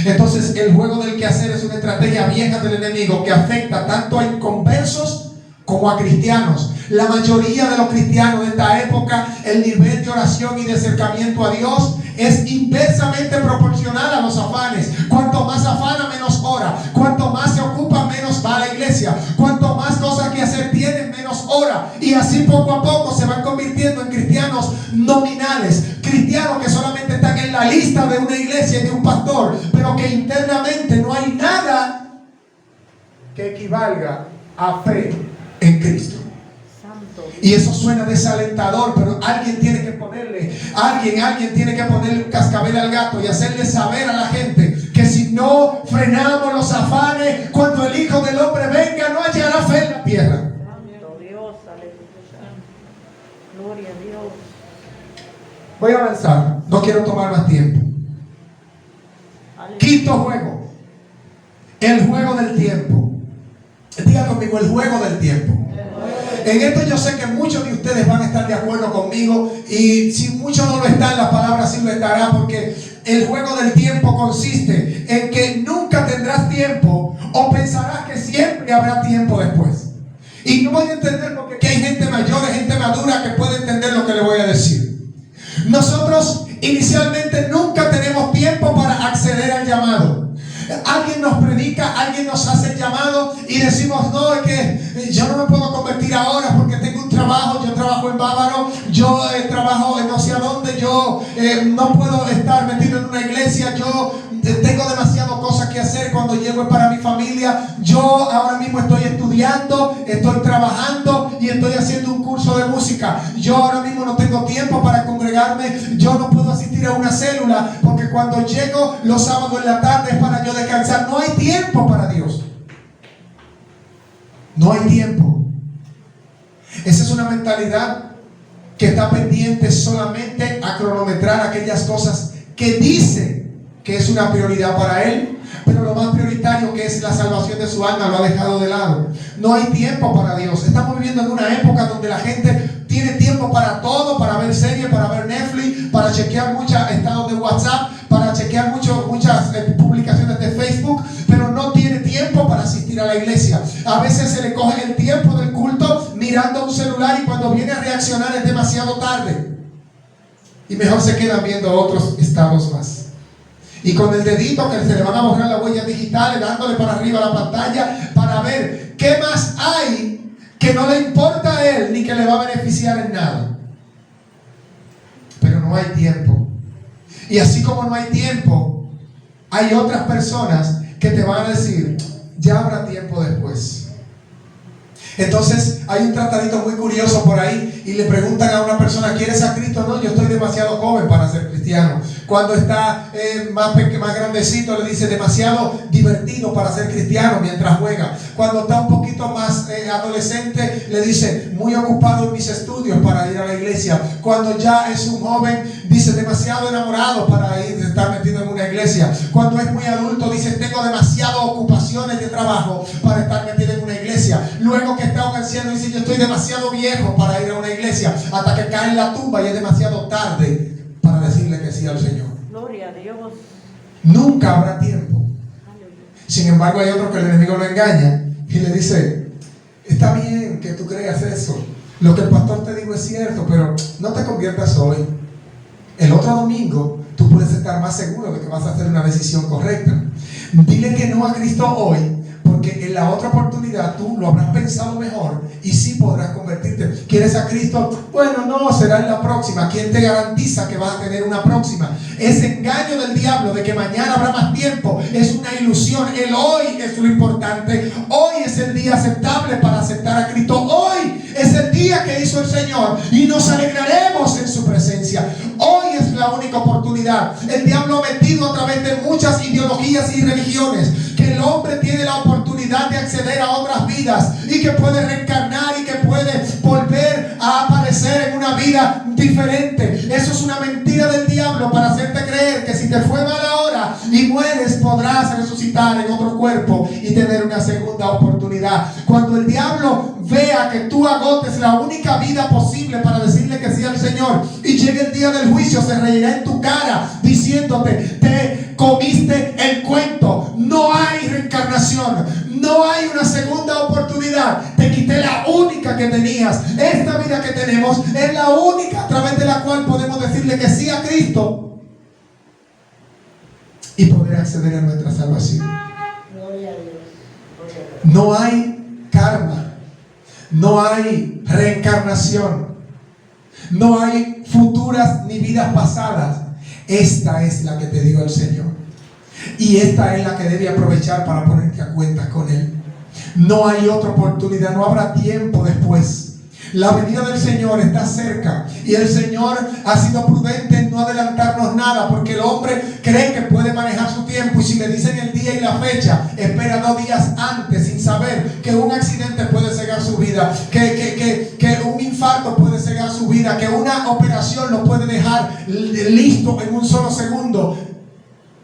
Entonces el juego del quehacer es una estrategia vieja del enemigo que afecta tanto a inconversos como a cristianos. La mayoría de los cristianos de esta época, el nivel de oración y de acercamiento a Dios es inversamente proporcional a los afanes. Cuanto más afana, menos ora. Cuanto más se ocupa, menos va a la iglesia. Cuanto más cosas que hacer tienen, menos ora. Y así poco a poco se van convirtiendo en cristianos nominales. Cristianos que solamente están en la lista de una iglesia y de un pastor, pero que internamente no hay nada que equivalga a fe en Cristo. Y eso suena desalentador, pero alguien tiene que ponerle un cascabel al gato y hacerle saber a la gente que si no frenamos los afanes, cuando el Hijo del Hombre venga, no hallará fe en la tierra. Gloria a Dios. Voy a avanzar, no quiero tomar más tiempo. Quinto juego, el juego del tiempo. Diga conmigo, el juego del tiempo. En esto yo sé que muchos de ustedes van a estar de acuerdo conmigo, y si muchos no lo están, la palabra sí lo estará, porque el juego del tiempo consiste en que nunca tendrás tiempo habrá tiempo después. Y no voy a entender porque aquí hay gente mayor, gente madura que puede entender lo que le voy a decir. Nosotros inicialmente nunca tenemos tiempo para acceder al llamado. Alguien nos predica, alguien nos hace el llamado y decimos, no, es que yo no me puedo convertir ahora porque tengo un trabajo, yo trabajo en Bávaro, yo trabajo en no sé a dónde, yo no puedo estar metido en una iglesia, yo tengo demasiadas cosas que hacer cuando llego para mi familia, yo ahora mismo estoy estudiando, estoy trabajando y estoy haciendo un curso de música, yo ahora mismo no tengo tiempo para congregarme, yo no puedo asistir a una célula porque cuando llego los sábados en la tarde es para yo descansar. No hay tiempo para Dios. No hay tiempo. Esa es una mentalidad que está pendiente solamente a cronometrar aquellas cosas que dice que es una prioridad para él, pero lo más prioritario, que es la salvación de su alma, lo ha dejado de lado. No hay tiempo para Dios. Estamos viviendo en una época donde la gente tiene tiempo para todo, para ver series, para ver Netflix, para chequear muchos estados de WhatsApp, para chequear muchas publicaciones de Facebook, pero no tiene tiempo para asistir a la iglesia. A veces se le coge el tiempo del culto mirando un celular y cuando viene a reaccionar es demasiado tarde. Y mejor se quedan viendo otros estados más. Y con el dedito que se le van a borrar las huellas digitales, dándole para arriba a la pantalla para ver qué más hay que no le importa a él ni que le va a beneficiar en nada. Pero no hay tiempo. Y así como no hay tiempo, hay otras personas que te van a decir, ya habrá tiempo después. Entonces hay un tratadito muy curioso por ahí y le preguntan a una persona, ¿quieres a Cristo? No, yo estoy demasiado joven para ser cristiano. Cuando está más grandecito le dice, demasiado divertido para ser cristiano mientras juega. Cuando está un poquito más adolescente le dice, muy ocupado en mis estudios para ir a la iglesia. Cuando ya es un joven dice, demasiado enamorado para estar metido en una iglesia. Cuando es muy adulto dice, tengo demasiadas ocupaciones de trabajo para estar metido en una iglesia. Luego que está un anciano dice, yo estoy demasiado viejo para ir a una iglesia, hasta que cae en la tumba y es demasiado tarde para decirle que sí al Señor. Gloria a Dios. Nunca habrá tiempo. Sin embargo, hay otro que el enemigo lo engaña y le dice, está bien que tú creas eso, lo que el pastor te dijo es cierto, pero no te conviertas hoy. El otro domingo tú puedes estar más seguro de que vas a hacer una decisión correcta. Dile que no a Cristo hoy, porque en la otra oportunidad tú lo habrás pensado mejor y sí podrás convertirte. ¿Quieres a Cristo? Bueno, no, será en la próxima. ¿Quién te garantiza que vas a tener una próxima? Ese engaño del diablo de que mañana habrá más tiempo es una ilusión. El hoy es lo importante. Hoy es el día aceptable para aceptar a Cristo. Hoy es el día que hizo el Señor y nos alegraremos en su presencia. Hoy es la única oportunidad. El diablo ha metido a través de muchas ideologías y religiones que el hombre tiene la oportunidad de acceder a otras vidas y que puede reencarnar y que puede volver a aparecer en una vida diferente. Eso es una mentira del diablo para hacerte creer que si te fue mal ahora y mueres podrás resucitar en otro cuerpo y tener una segunda oportunidad. Cuando el diablo vea que tú agotes la única vida posible para decirle que sí al Señor y llegue el día del juicio, se reirá en tu cara diciéndote, te comiste el cuento, no hay reencarnación, no hay una segunda oportunidad, te quité la única que tenías. Esta vida que tenemos es la única a través de la cual podemos decirle que sí a Cristo y poder acceder a nuestra salvación. Gloria a Dios. No hay karma, no hay reencarnación, no hay futuras ni vidas pasadas. Esta es la que te dio el Señor y esta es la que debe aprovechar para ponerte a cuentas con Él. No hay otra oportunidad, no habrá tiempo después. La venida del Señor está cerca y el Señor ha sido prudente en no adelantarnos nada, porque el hombre cree que puede manejar su tiempo y si le dicen el día y la fecha, espera 2 días antes sin saber que un accidente puede cegar su vida, que un infarto puede cegar su vida, que una operación lo puede dejar listo en un solo segundo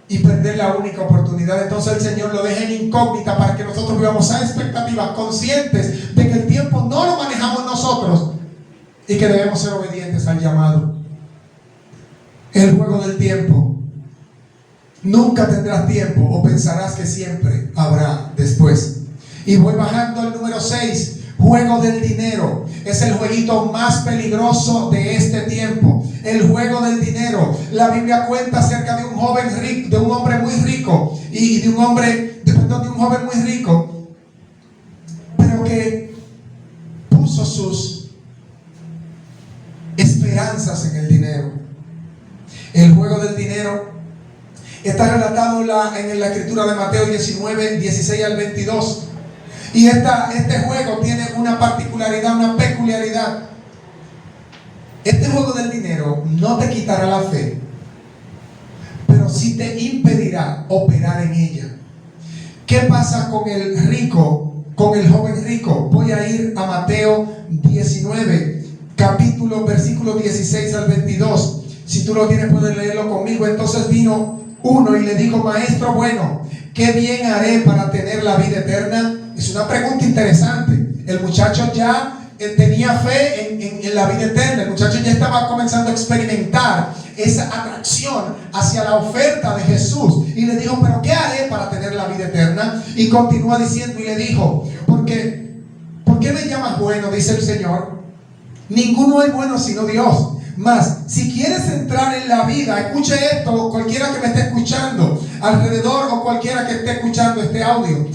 y perder la única oportunidad. Entonces el Señor lo deja en incógnita para que nosotros vivamos a expectativas, conscientes de que el tiempo no lo manejamos nosotros y que debemos ser obedientes al llamado. El juego del tiempo. Nunca tendrás tiempo o pensarás que siempre habrá después. Y voy bajando al número 6. Juego del dinero. Es el jueguito más peligroso de este tiempo. El juego del dinero. La Biblia cuenta acerca de un joven rico, de un hombre muy rico, y de un joven muy rico, pero que puso sus esperanzas en el dinero. El juego del dinero está relatado en la escritura de Mateo 19, 16 al 22. Y este juego tiene una particularidad, una peculiaridad. Este juego del dinero no te quitará la fe, pero sí te impedirá operar en ella. ¿Qué pasa con el rico, con el joven rico? Voy a ir a Mateo 19, versículo 16 al 22. Si tú lo tienes, puedes leerlo conmigo. Entonces vino uno y le dijo: Maestro bueno, ¿qué bien haré para tener la vida eterna? Es una pregunta interesante. El muchacho ya tenía fe en la vida eterna. El muchacho ya estaba comenzando a experimentar esa atracción hacia la oferta de Jesús. Y le dijo: ¿pero qué haré para tener la vida eterna? Y continúa diciendo y le dijo: ¿por qué me llamas bueno? Dice el Señor. Ninguno es bueno sino Dios. Mas, si quieres entrar en la vida, escuche esto, cualquiera que me esté escuchando alrededor o cualquiera que esté escuchando este audio,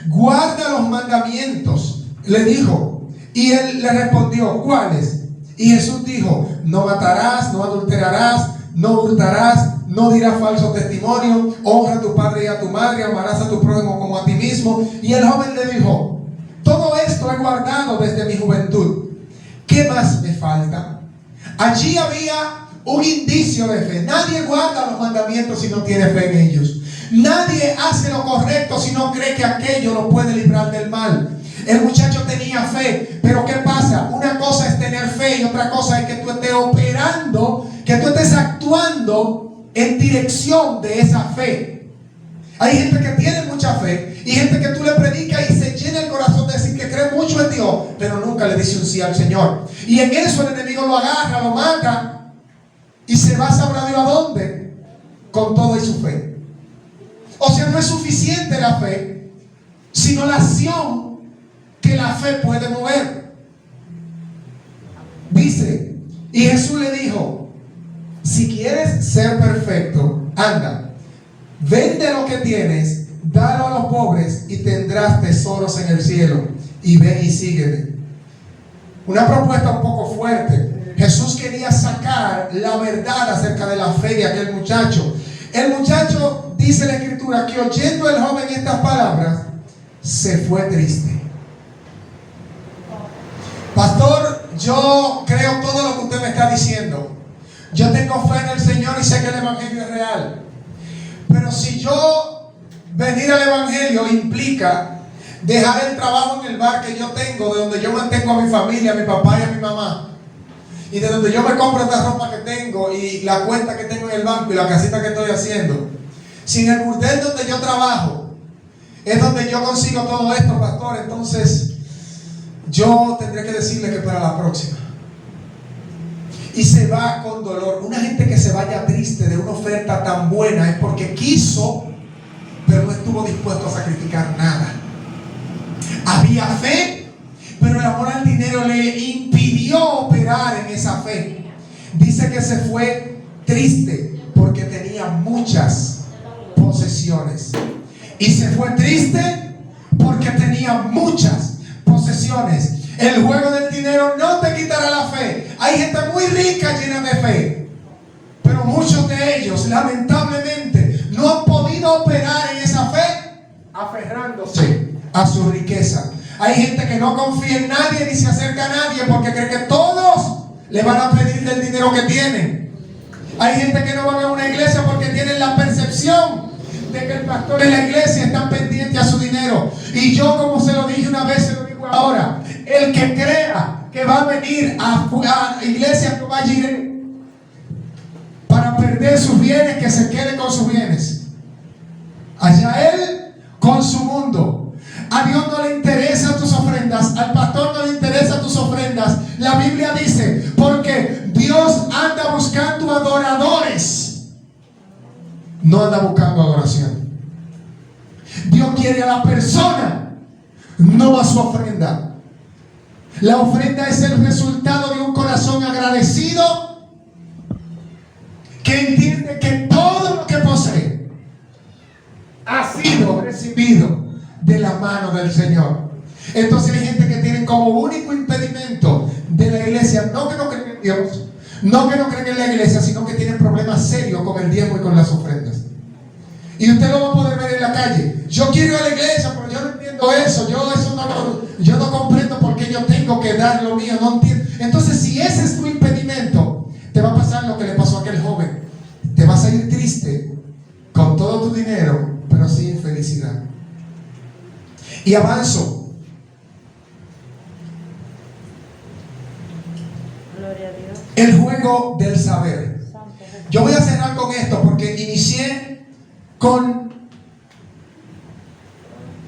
guarda los mandamientos, le dijo. Y él le respondió: ¿cuáles? Y Jesús dijo: no matarás, no adulterarás, no hurtarás, no dirás falso testimonio, honra a tu padre y a tu madre, amarás a tu prójimo como a ti mismo. Y el joven le dijo: todo esto he guardado desde mi juventud. ¿Qué más me falta? Allí había un indicio de fe. Nadie guarda los mandamientos si no tiene fe en ellos. Nadie hace lo correcto si no cree que aquello lo puede librar del mal. El muchacho tenía fe, pero ¿qué pasa? Una cosa es tener fe y otra cosa es que tú estés operando, que tú estés actuando en dirección de esa fe. Hay gente que tiene mucha fe y gente que tú le predicas y se llena el corazón de decir que cree mucho en Dios, pero nunca le dice un sí al Señor. Y en eso el enemigo lo agarra, lo mata y se va, sabrá Dios a dónde, con todo y su fe. O sea, no es suficiente la fe, sino la acción que la fe puede mover. Dice, y Jesús le dijo: si quieres ser perfecto, anda, vende lo que tienes, dalo a los pobres y tendrás tesoros en el cielo, y ven y sígueme. Una propuesta un poco fuerte. Jesús quería sacar la verdad acerca de la fe de aquel muchacho. El muchacho, dice la escritura, que oyendo el joven estas palabras, se fue triste. Pastor, yo creo todo lo que usted me está diciendo. Yo tengo fe en el Señor y sé que el evangelio es real. Pero si yo venir al evangelio implica dejar el trabajo en el bar que yo tengo, de donde yo mantengo a mi familia, a mi papá y a mi mamá, y de donde yo me compro esta ropa que tengo y la cuenta que tengo en el banco y la casita que estoy haciendo, si en el burdel donde yo trabajo es donde yo consigo todo esto, pastor, entonces yo tendré que decirle que para la próxima. Y se va con dolor. Una gente que se vaya triste de una oferta tan buena es porque quiso, pero no estuvo dispuesto a sacrificar nada. Había fe, pero el amor al dinero le impidió operar en esa fe. Dice que se fue triste porque tenía muchas posesiones. Y se fue triste porque tenía muchas posesiones. El juego del dinero no te quitará la fe. Hay gente muy rica llena de fe, pero muchos de ellos lamentablemente no han podido operar en esa fe aferrándose a su riqueza. Hay gente que no confía en nadie ni se acerca a nadie porque cree que todos le van a pedir del dinero que tienen. Hay gente que no van a una iglesia porque tienen la percepción de que el pastor en la iglesia está pendiente a su dinero. Y yo, como se lo dije una vez, se lo digo ahora: el que crea que va a venir a iglesia no va a ir para perder sus bienes, que se quede con sus bienes. Allá él con su mundo. A Dios no le interesan tus ofrendas, al pastor no le interesan tus ofrendas. La Biblia dice, porque Dios anda buscando adoradores, no anda buscando adoración. Dios quiere a la persona no a su ofrenda. La ofrenda es el resultado de un corazón agradecido que entiende que todo lo que posee ha sido recibido de la mano del Señor. Entonces hay gente que tiene como único impedimento de la iglesia, no que no creen en Dios, no que no creen en la iglesia, sino que tienen problemas serios con el diezmo y con las ofrendas. Y usted lo va a poder ver en la calle. Yo quiero ir a la iglesia, pero yo no entiendo eso. Yo no comprendo por qué yo tengo que dar lo mío. No entiendo. Entonces, si ese es tu impedimento, te va a pasar lo que le pasó a aquel joven. Te vas a ir triste con todo tu dinero, pero sin felicidad. Y avanzo. Gloria a Dios. El juego del saber. Santo Jesús. Yo voy a cerrar con esto porque inicié con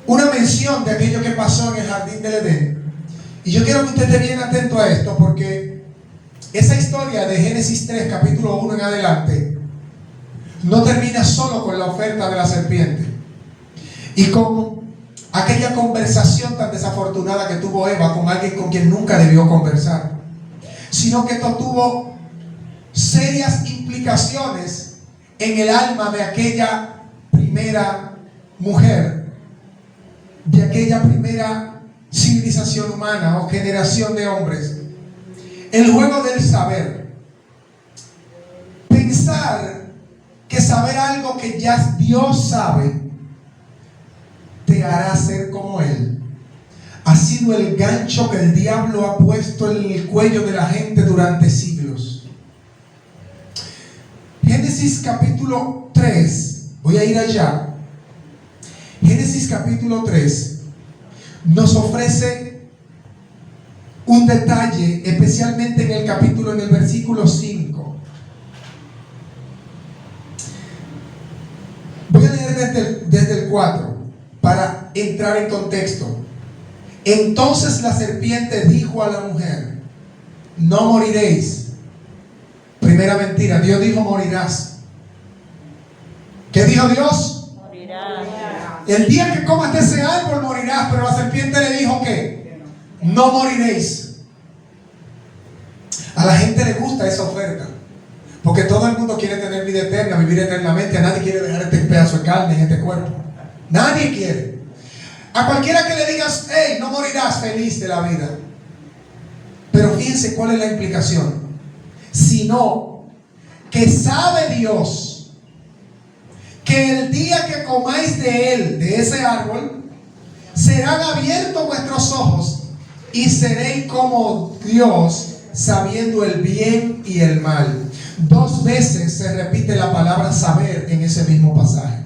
una mención de aquello que pasó en el jardín del Edén. Y yo quiero que usted esté bien atento a esto, porque esa historia de Génesis 3, capítulo 1 en adelante, no termina solo con la oferta de la serpiente y con aquella conversación tan desafortunada que tuvo Eva con alguien con quien nunca debió conversar, sino que esto tuvo serias implicaciones en el alma de aquella primera mujer, de aquella primera civilización humana o generación de hombres. El juego del saber. Pensar que saber algo que ya Dios sabe te hará ser como Él. Ha sido el gancho que el diablo ha puesto en el cuello de la gente durante siglos. Génesis capítulo 3. Voy a ir allá. Génesis capítulo 3 nos ofrece un detalle, especialmente en el versículo 5. Voy a leer desde el 4 para entrar en contexto. Entonces la serpiente dijo a la mujer: no moriréis. Primera mentira, Dios dijo morirás. ¿Qué dijo Dios? Morirás. El día que comas de ese árbol morirás. Pero la serpiente le dijo que no moriréis. A la gente le gusta esa oferta, porque todo el mundo quiere tener vida eterna, vivir eternamente. A nadie quiere dejar este pedazo de carne en este cuerpo. Nadie quiere. A cualquiera que le digas, hey, no morirás, feliz de la vida. Pero fíjense cuál es la implicación. Sino que sabe Dios que el día que comáis de él, de ese árbol, serán abiertos vuestros ojos y seréis como Dios, sabiendo el bien y el mal. 2 veces se repite la palabra saber en ese mismo pasaje.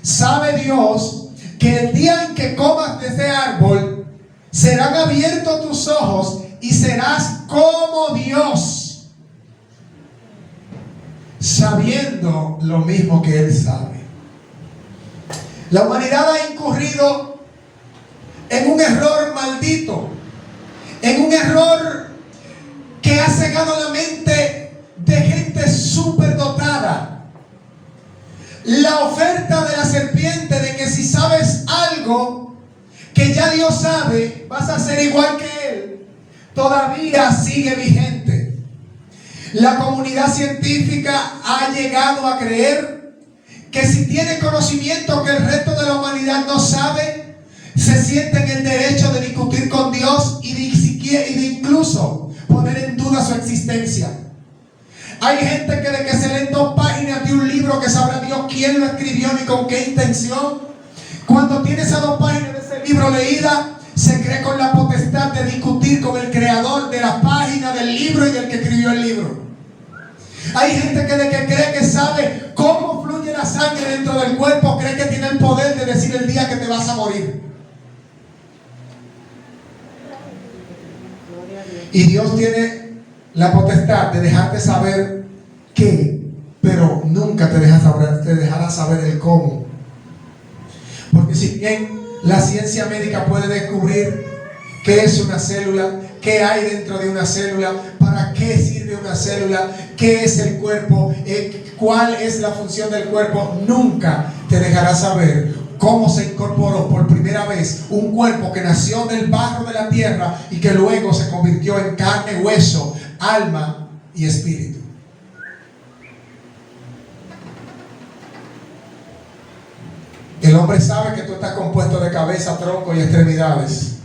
Sabe Dios que el día en que comas de ese árbol, serán abiertos tus ojos y serás como Dios, sabiendo lo mismo que Él sabe. La humanidad ha incurrido en un error maldito, en un error que ha cegado la mente de gente superdotada. La oferta de la serpiente de que si sabes algo que ya Dios sabe, vas a ser igual que Él, todavía sigue vigente. La comunidad científica ha llegado a creer que si tiene conocimiento que el resto de la humanidad no sabe, se siente en el derecho de discutir con Dios y de incluso poner en duda su existencia. Hay gente que de que se leen 2 páginas de un libro que sabrá Dios quién lo escribió ni con qué intención, cuando tiene esas 2 páginas de ese libro leídas, se cree con la potestad de discutir con el creador de la página del libro y del que escribió el libro. Hay gente que de que cree que sabe cómo fluye la sangre dentro del cuerpo, cree que tiene el poder de decir el día que te vas a morir. Y Dios tiene la potestad de dejarte saber qué, pero nunca te dejará saber el cómo. Porque si bien la ciencia médica puede descubrir qué es una célula, qué hay dentro de una célula, para qué sirve una célula, qué es el cuerpo, cuál es la función del cuerpo, nunca te dejará saber cómo se incorporó por primera vez un cuerpo que nació del barro de la tierra y que luego se convirtió en carne, hueso, alma y espíritu. El hombre sabe que tú estás compuesto de cabeza, tronco y extremidades,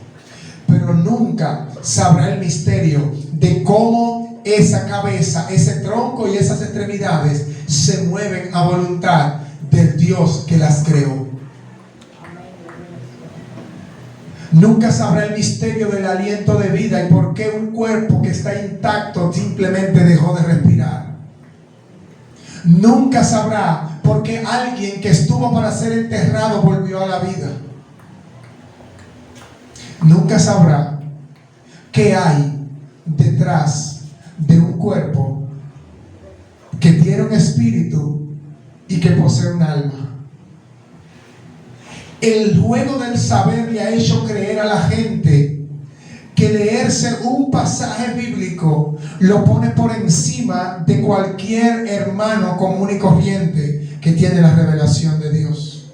pero nunca sabrá el misterio de cómo esa cabeza, ese tronco y esas extremidades se mueven a voluntad del Dios que las creó. Nunca sabrá el misterio del aliento de vida y por qué un cuerpo que está intacto simplemente dejó de respirar. Nunca sabrá por qué alguien que estuvo para ser enterrado volvió a la vida. Nunca sabrá qué hay detrás de un cuerpo que tiene un espíritu y que posee un alma. El juego del saber le ha hecho creer a la gente que leerse un pasaje bíblico lo pone por encima de cualquier hermano común y corriente que tiene la revelación de Dios.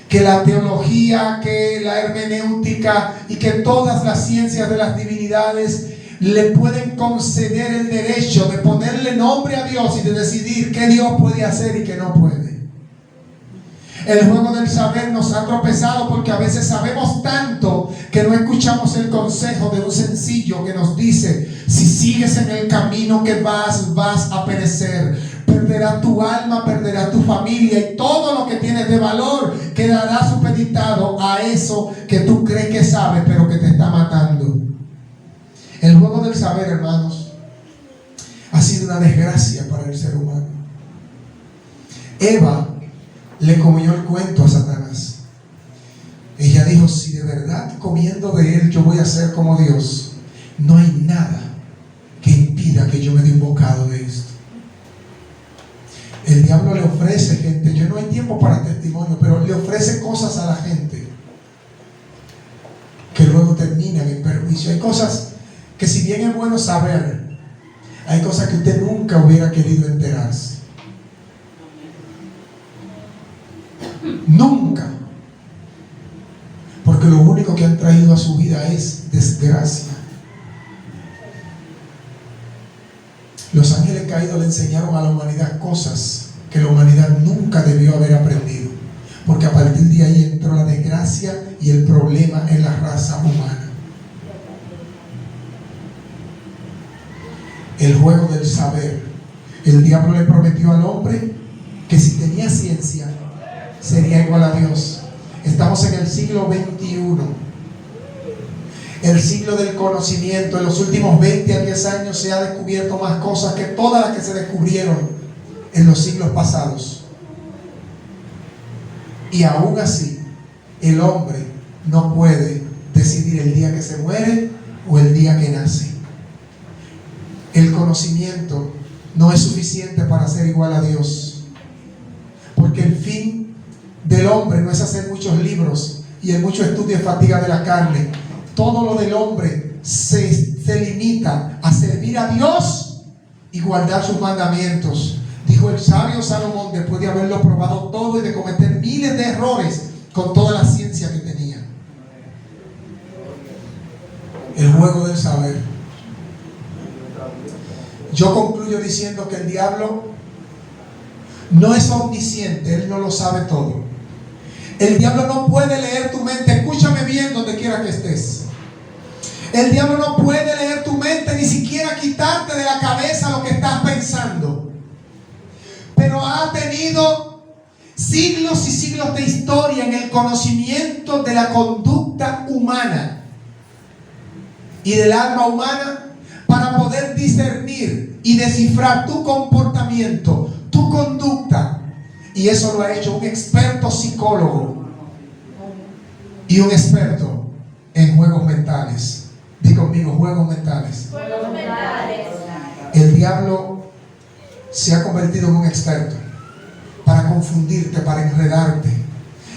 Que la teología, que la hermenéutica y que todas las ciencias de las divinidades le pueden conceder el derecho de ponerle nombre a Dios y de decidir qué Dios puede hacer y qué no puede. El juego del saber nos ha tropezado porque a veces sabemos tanto que no escuchamos el consejo de un sencillo que nos dice: si sigues en el camino que vas a perecer. Perderás tu alma, perderás tu familia y todo lo que tienes de valor quedará supeditado a eso que tú crees que sabes pero que te está matando. El juego del saber, hermanos, ha sido una desgracia para el ser humano. Eva le comió el cuento a Satanás. Ella dijo: si de verdad comiendo de él yo voy a ser como Dios, no hay nada que impida que yo me dé un bocado de esto. El diablo le ofrece, gente, yo no hay tiempo para testimonio, pero le ofrece cosas a la gente que luego terminan en perjuicio. Hay cosas que, si bien es bueno saber, hay cosas que usted nunca hubiera querido enterarse. Nunca. Porque lo único que han traído a su vida es desgracia. Los ángeles caídos le enseñaron a la humanidad cosas que la humanidad nunca debió haber aprendido, porque a partir de ahí entró la desgracia y el problema en la raza humana. El juego del saber. El diablo le prometió al hombre que si tenía ciencia sería igual a Dios. Estamos en el siglo XXI, el siglo del conocimiento. En los últimos 20 a 10 años se ha descubierto más cosas que todas las que se descubrieron en los siglos pasados. Y aún así, el hombre no puede decidir el día que se muere o el día que nace. El conocimiento no es suficiente para ser igual a Dios, porque el fin del hombre no es hacer muchos libros y el mucho estudio es fatiga de la carne. Todo lo del hombre se limita a servir a Dios y guardar sus mandamientos. Dijo el sabio Salomón, después de haberlo probado todo y de cometer miles de errores con toda la ciencia que tenía. El juego del saber. Yo concluyo diciendo que el diablo no es omnisciente, él no lo sabe todo. El diablo no puede leer tu mente. Escúchame bien donde quiera que estés. El diablo no puede leer tu mente, ni siquiera quitarte de la cabeza lo que estás pensando. Pero ha tenido siglos y siglos de historia en el conocimiento de la conducta humana y del alma humana para poder discernir y descifrar tu comportamiento, tu conducta. Y eso lo ha hecho un experto psicólogo y un experto en juegos mentales. Di conmigo, juegos mentales. Juegos mentales. El diablo se ha convertido en un experto para confundirte, para enredarte.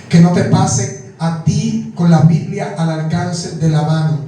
Que no te pase a ti con la Biblia al alcance de la mano.